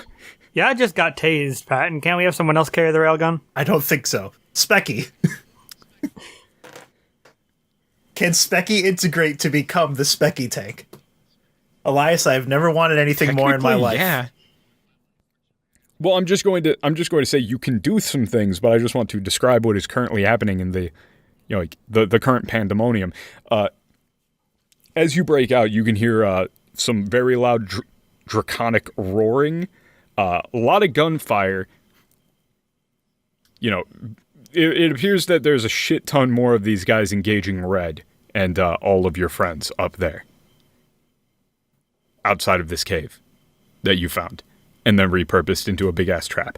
Yeah, I just got tased, Pat, and can't we have someone else carry the railgun? I don't think so. Specky. Can Specky integrate to become the Specky tank? Elias, I've never wanted anything more in my life. Yeah. Well, I'm just going to say you can do some things, but I just want to describe what is currently happening in the, the current pandemonium. As you break out, you can hear some very loud draconic roaring, a lot of gunfire. It appears that there's a shit ton more of these guys engaging Red and all of your friends up there, outside of this cave that you found, and then repurposed into a big-ass trap.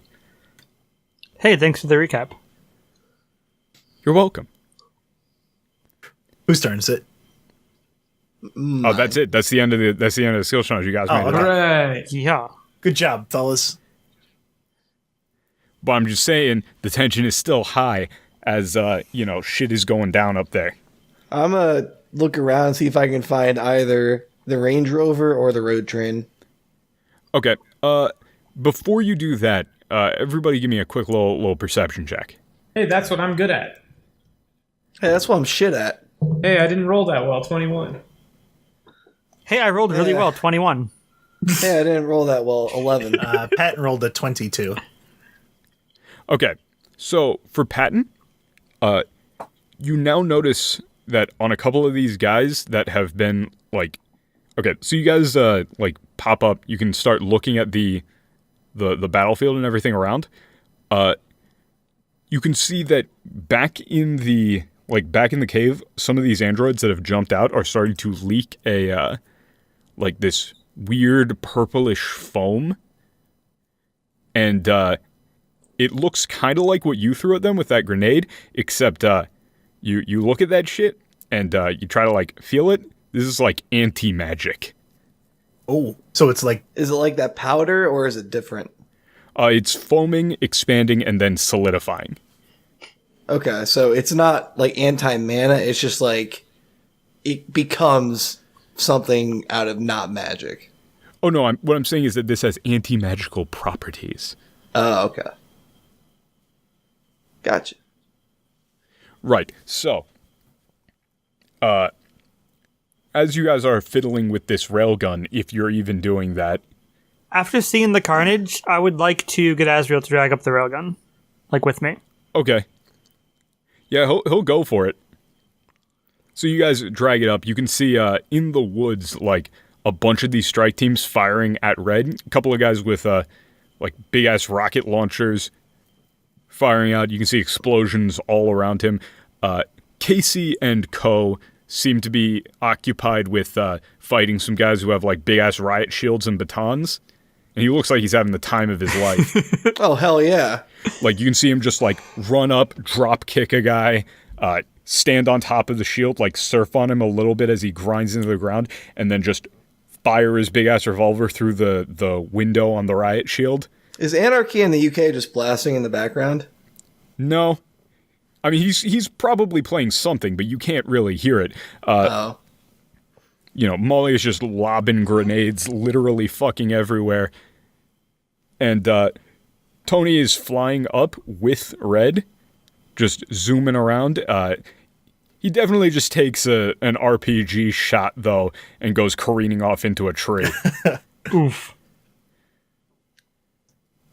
Hey, thanks for the recap. You're welcome. Whose turn is it? Oh, that's it. That's the end of the skill challenge. You guys made it. Right. Yeah. Good job, fellas. But I'm just saying the tension is still high as shit is going down up there. I'm gonna look around and see if I can find either the Range Rover or the road train. Okay. Before you do that, everybody give me a quick little perception check. Hey, that's what I'm good at. Hey, that's what I'm shit at. Hey, I didn't roll that well. 21. Hey, I rolled really well, 21. Hey, I didn't roll that well. 11. Patton rolled a 22. Okay. So for Patton, you now notice that on a couple of these guys that have been so you guys pop up. You can start looking at the battlefield and everything around. You can see that back in the cave, some of these androids that have jumped out are starting to leak a this weird purplish foam, and it looks kind of like what you threw at them with that grenade, except you look at that shit and you try to feel it. This is like anti-magic. Oh, so it's like... Is it like that powder, or is it different? It's foaming, expanding, and then solidifying. Okay, so it's not like anti-mana, it's just like it becomes something out of not magic. Oh no, what I'm saying is that this has anti-magical properties. Oh, okay. Gotcha. Right, so as you guys are fiddling with this railgun, if you're even doing that... After seeing the carnage, I would like to get Asriel to drag up the railgun. With me. Okay. Yeah, he'll go for it. So you guys drag it up. You can see in the woods, a bunch of these strike teams firing at Red. A couple of guys with big-ass rocket launchers firing out. You can see explosions all around him. Casey and Co. seem to be occupied with fighting some guys who have big-ass riot shields and batons. And he looks like he's having the time of his life. Oh, hell yeah. You can see him just run up, drop kick a guy, stand on top of the shield, surf on him a little bit as he grinds into the ground, and then just fire his big ass revolver through the window on the riot shield. Is Anarchy in the UK just blasting in the background? No. I mean, he's probably playing something, but you can't really hear it. Oh. You know, Molly is just lobbing grenades literally fucking everywhere. And Tony is flying up with Red, just zooming around. He definitely just takes an RPG shot, though, and goes careening off into a tree. Oof.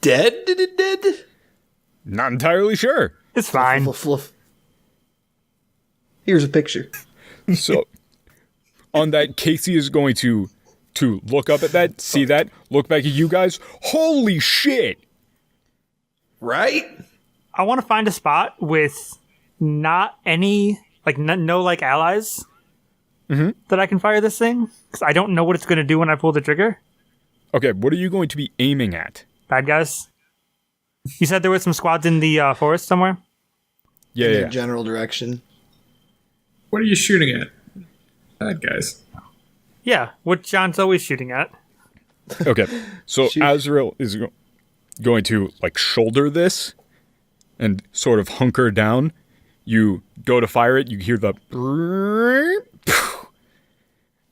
Dead? Dead? Not entirely sure. It's fine. Fluff. Here's a picture. So, on that, Casey is going to look up at that, see that, look back at you guys. Holy shit! Right? I want to find a spot with not any, like, no like, allies that I can fire this thing. Because I don't know what it's going to do when I pull the trigger. Okay, what are you going to be aiming at? Bad guys. You said there were some squads in the forest somewhere? Yeah, In yeah. their general direction. What are you shooting at? Bad guys. Yeah, what John's always shooting at. Okay, so Shoot. Azrael is going to, like, shoulder this and sort of hunker down. You go to fire it, you hear the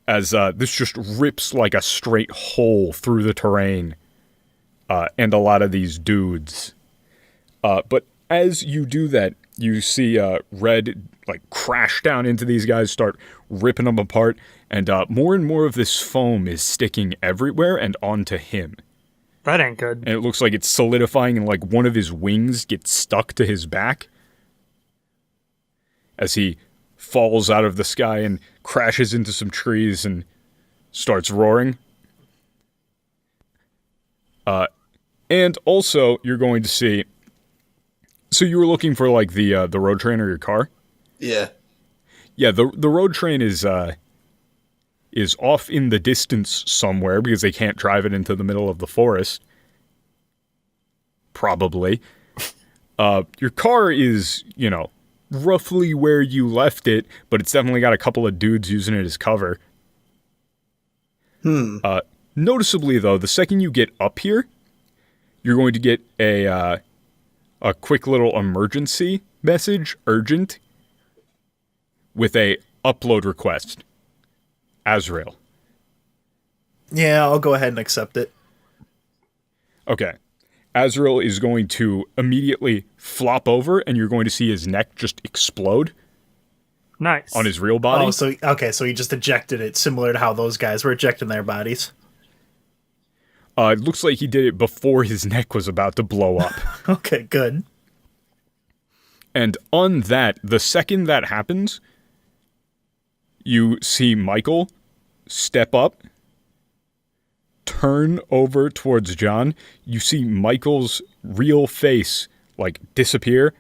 as this just rips like a straight hole through the terrain and a lot of these dudes. But as you do that, you see Red like crash down into these guys, start ripping them apart, and more of this foam is sticking everywhere and onto him. That ain't good. And it looks like it's solidifying, and like one of his wings gets stuck to his back as he falls out of the sky and crashes into some trees and starts roaring. And also, you're going to see... So you were looking for, like, the road train or your car? Yeah. Yeah, the road train is off in the distance somewhere because they can't drive it into the middle of the forest. Probably. Your car is, you know, roughly where you left it, but it's definitely got a couple of dudes using it as cover. Noticeably, though, the second you get up here, you're going to get a quick little emergency message, urgent, with a upload request. Azrael. Yeah, I'll go ahead and accept it. Okay. Azrael is going to immediately flop over, and you're going to see his neck just explode Nice. on his real body. Oh, so he just ejected it, similar to how those guys were ejecting their bodies. It looks like he did it before his neck was about to blow up. Okay, good. And on that, the second that happens, you see Michael step up, turn over towards John. You see Michael's real face, like, disappear,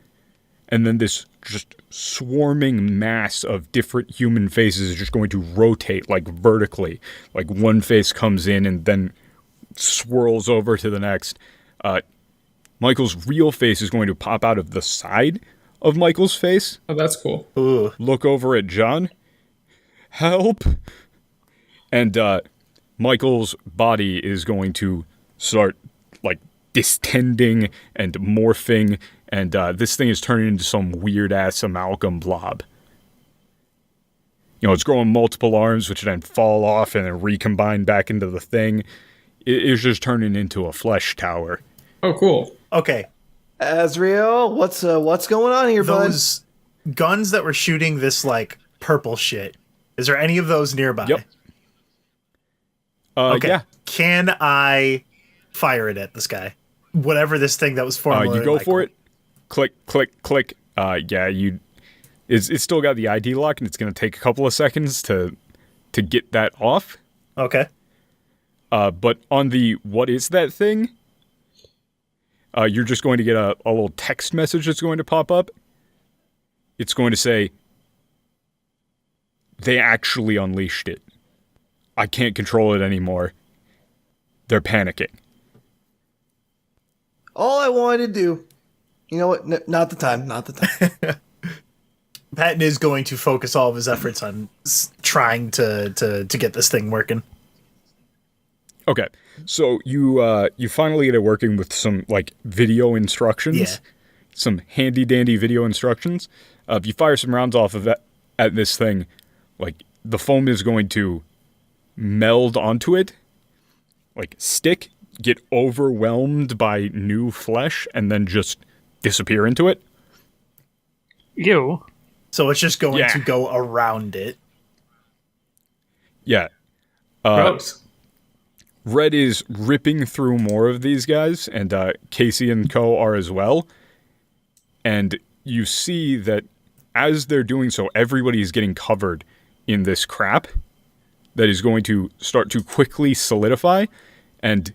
and then this just swarming mass of different human faces is just going to rotate, like, vertically. Like, one face comes in and then swirls over to the next. Michael's real face is going to pop out of the side of Michael's face. Oh, that's cool. Ooh. Look over at John. Help! And Michael's body is going to start, like, distending and morphing, and this thing is turning into some weird-ass amalgam blob. You know, it's growing multiple arms, which then fall off and then recombine back into the thing. It is just turning into a flesh tower. Oh, cool. Okay, Azrael, what's going on here, bud? those guns that were shooting this, like, purple shit, is there any of those nearby? Yep. Okay. Yeah. Can I fire it at this guy? Whatever this thing that was formerly You go Michael. for it. Click, click, click. It's still got the ID lock, and it's going to take a couple of seconds to get that off. Okay. But on the what is that thing, you're just going to get a little text message that's going to pop up. It's going to say, they actually unleashed it. I can't control it anymore. They're panicking. All I wanted to do. You know what? Not the time. Patton is going to focus all of his efforts on trying to get this thing working. Okay, so you finally get it working with some like video instructions, Yeah. some handy dandy video instructions. If you fire some rounds off of it at this thing, like the foam is going to meld onto it, like stick, get overwhelmed by new flesh, and then just disappear into it. Ew. So it's just going Yeah. to go around it. Yeah. Gross. Red is ripping through more of these guys, and Casey and co are as well. And you see that as they're doing so, everybody is getting covered in this crap that is going to start to quickly solidify, and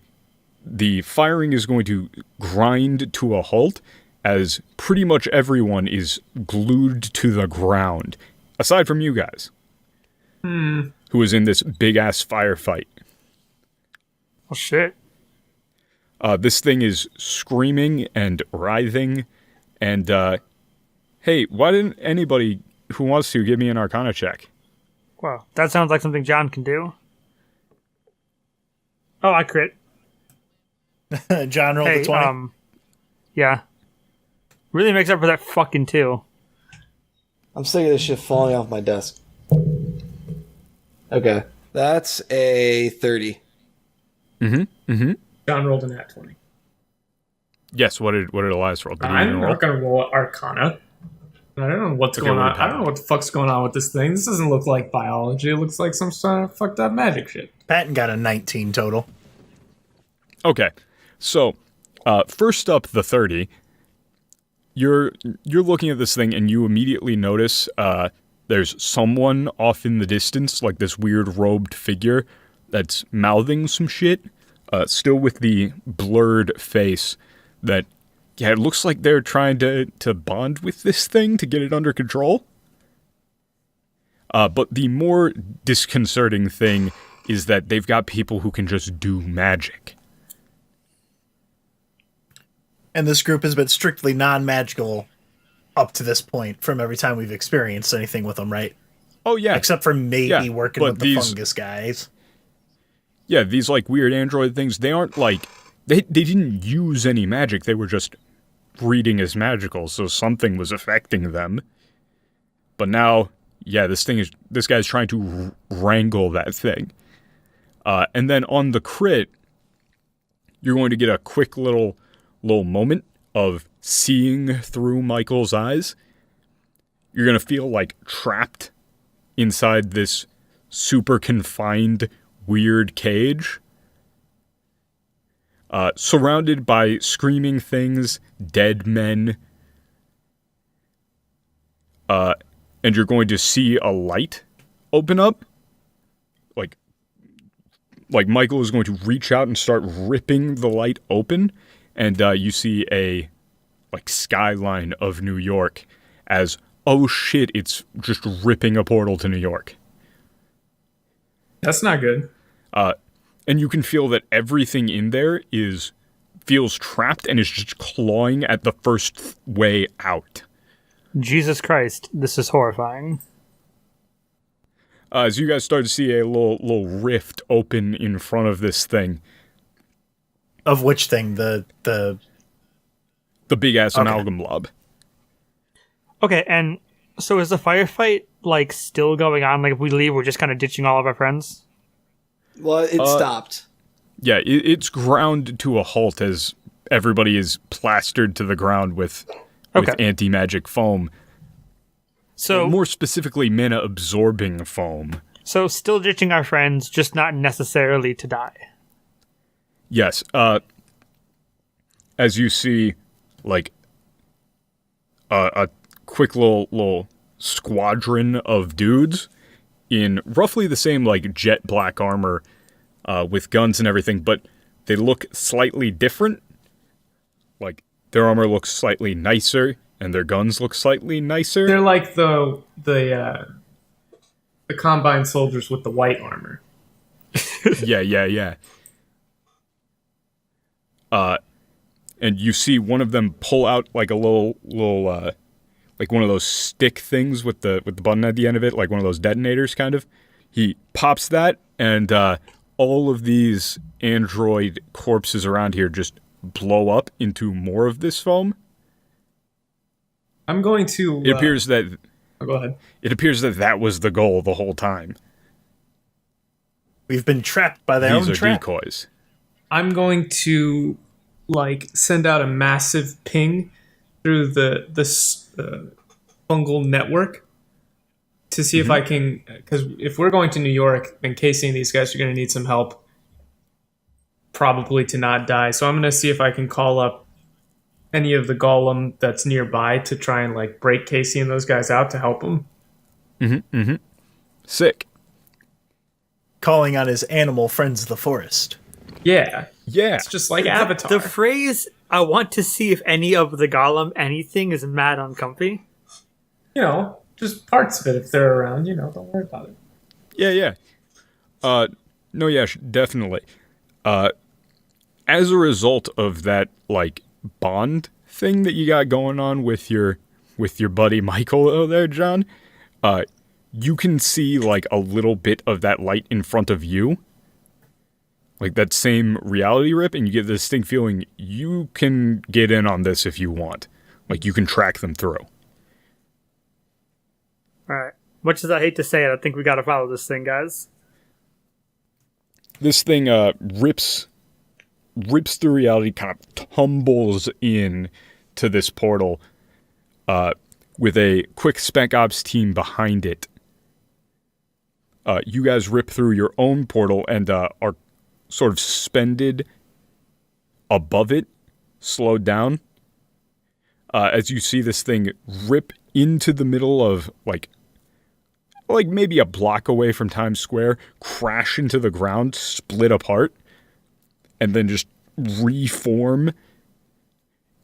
the firing is going to grind to a halt as pretty much everyone is glued to the ground, aside from you guys, who is in this big-ass firefight. Well, shit. This thing is screaming and writhing, and, hey, why didn't anybody who wants to give me an Arcana check? Wow, that sounds like something John can do. Oh, I crit. John rolled Hey, a 20. yeah. Really makes up for that fucking 2. I'm sick of this shit falling off my desk. Okay. That's a 30. John rolled a nat 20. Yes, what did Elias roll? Did he even I'm roll? not gonna roll Arcana. I don't know what's going what on. about I don't know what the fuck's going on with this thing. This doesn't look like biology. It looks like some sort of fucked up magic shit. Patton got a 19 total. Okay, so first up, the 30. You're looking at this thing and you immediately notice there's someone off in the distance, like this weird robed figure that's mouthing some shit, still with the blurred face that, yeah, it looks like they're trying to bond with this thing to get it under control. But the more disconcerting thing is that they've got people who can just do magic. And this group has been strictly non-magical up to this point from every time we've experienced anything with them, right? Oh, yeah. Except for maybe Yeah, working but with the these- fungus guys. Yeah, these like weird android things, they aren't like they didn't use any magic, they were just reading as magical, so something was affecting them. But now, yeah, this guy's trying to wrangle that thing. And then on the crit, you're going to get a quick little moment of seeing through Michael's eyes. You're going to feel like trapped inside this super confined weird cage, surrounded by screaming things, dead men, and you're going to see a light open up. Like Michael is going to reach out and start ripping the light open, and you see a like skyline of New York as, oh shit, it's just ripping a portal to New York. That's not good. And you can feel that everything in there feels trapped and is just clawing at the first way out. Jesus Christ, this is horrifying. As you guys start to see a little rift open in front of this thing, Of which thing? The the big ass amalgam blob. Okay, and so is the firefight, like, still going on? Like, if we leave, we're just kind of ditching all of our friends? Well, it stopped. Yeah, it's ground to a halt as everybody is plastered to the ground with Okay. anti-magic foam. So, More specifically, mana-absorbing foam. so still ditching our friends, just not necessarily to die. Yes, as you see, like, a quick little squadron of dudes in roughly the same, like, jet black armor with guns and everything, but they look slightly different. Like, their armor looks slightly nicer, and their guns look slightly nicer. They're like the combine soldiers with the white armor. Yeah. And you see one of them pull out like a little like one of those stick things with the button at the end of it, like one of those detonators kind of. He pops that, and all of these android corpses around here just blow up into more of this foam. I'm going to. It appears that. Oh, go ahead. It appears that was the goal the whole time. We've been trapped by their These own are trap. decoys. I'm going to send out a massive ping through the fungal network to see if I can, because if we're going to New York and casing these guys, you're going to need some help, probably to not die. So I'm going to see if I can call up any of the golem that's nearby to try and break Casey and those guys out to help them. Sick. Calling on his animal friends of the forest. Yeah, Yeah. it's just like Avatar. The phrase, I want to see if any of the golem anything is mad uncomfy. Just parts of it if they're around. Don't worry about it. Yeah. No, yeah, definitely. As a result of that, bond thing that you got going on with your buddy Michael there, John, you can see, a little bit of that light in front of you. That same reality rip, and you get this distinct feeling you can get in on this if you want. You can track them through. Alright. Much as I hate to say it, I think we gotta follow this thing, guys. This thing rips through reality, kind of tumbles in to this portal with a quick spec ops team behind it. You guys rip through your own portal and are sort of suspended above it, slowed down, as you see this thing rip into the middle of, maybe a block away from Times Square, crash into the ground, split apart, and then just reform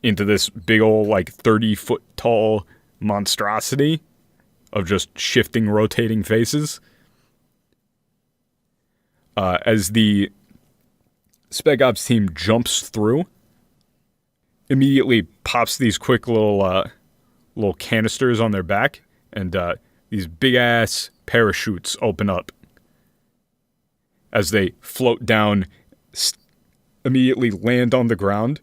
into this big old 30-foot tall monstrosity of just shifting, rotating faces. As the Spec Ops team jumps through, immediately pops these quick little canisters on their back, and these big-ass parachutes open up as they float down, immediately land on the ground,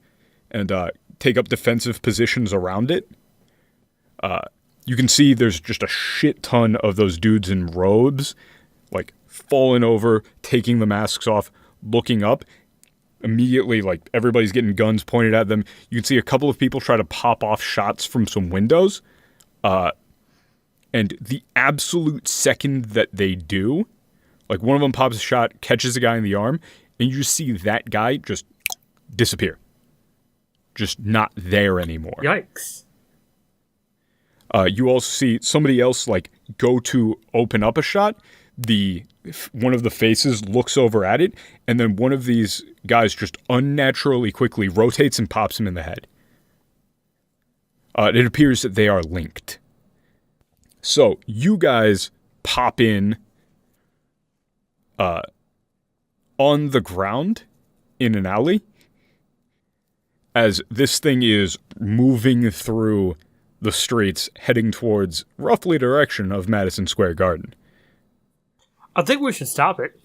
and take up defensive positions around it. You can see there's just a shit ton of those dudes in robes, falling over, taking the masks off, looking up. Immediately, everybody's getting guns pointed at them. You can see a couple of people try to pop off shots from some windows. And the absolute second that they do, one of them pops a shot, catches a guy in the arm, and you just see that guy just disappear. Just not there anymore. Yikes. You also see somebody else, go to open up a shot. One of the faces looks over at it, and then one of these guys just unnaturally quickly rotates and pops him in the head. It appears that they are linked. So, you guys pop in on the ground in an alley as this thing is moving through the streets heading towards roughly direction of Madison Square Garden. I think we should stop it.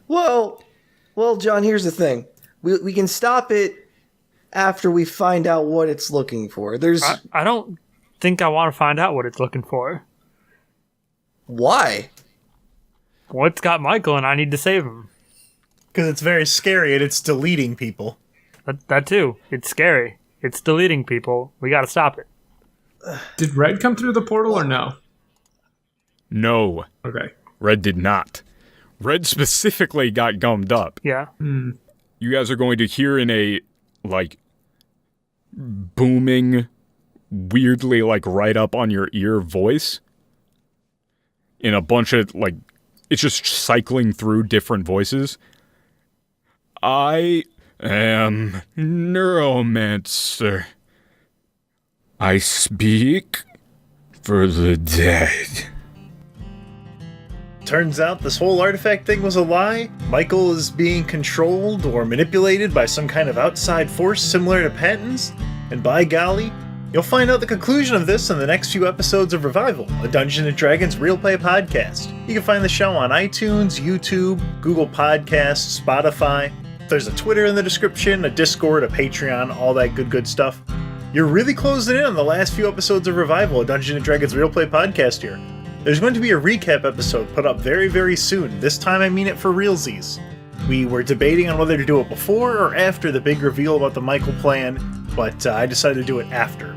Well, John, here's the thing. We can stop it after we find out what it's looking for. I don't think I want to find out what it's looking for. Why? Well, it's got Michael and I need to save him. Because it's very scary and it's deleting people. That too. It's scary. It's deleting people. We gotta stop it. Did Red come through the portal or no? No. Okay. Red did not. Red specifically got gummed up. Yeah. You guys are going to hear in a, booming, weirdly, right up on your ear voice. In a bunch of, it's just cycling through different voices. I am Neuromancer. I speak for the dead. Turns out this whole artifact thing was a lie. Michael is being controlled or manipulated by some kind of outside force similar to Patton's. And by golly, You'll find out the conclusion of this in the next few episodes of Revival, a Dungeons & Dragons real play podcast. You can find the show on iTunes, YouTube, Google Podcasts, Spotify. There's a Twitter in the description, a Discord, a Patreon, all that good stuff. You're really closing in on the last few episodes of Revival, a Dungeons & Dragons real play podcast here. There's going to be a recap episode put up very soon. This time I mean it for realsies. We were debating on whether to do it before or after the big reveal about the Michael plan, but I decided to do it after.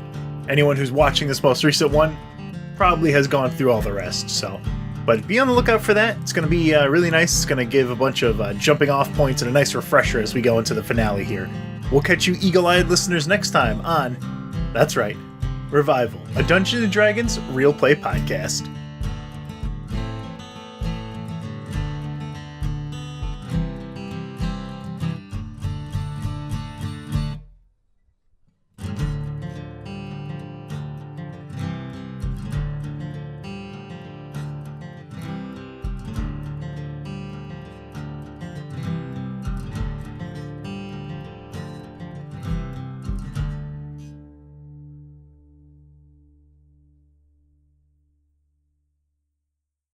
Anyone who's watching this most recent one probably has gone through all the rest, so. But be on the lookout for that. It's going to be really nice. It's going to give a bunch of jumping off points and a nice refresher as we go into the finale here. We'll catch you eagle-eyed listeners next time on, that's right, Revival, a Dungeons & Dragons real play podcast.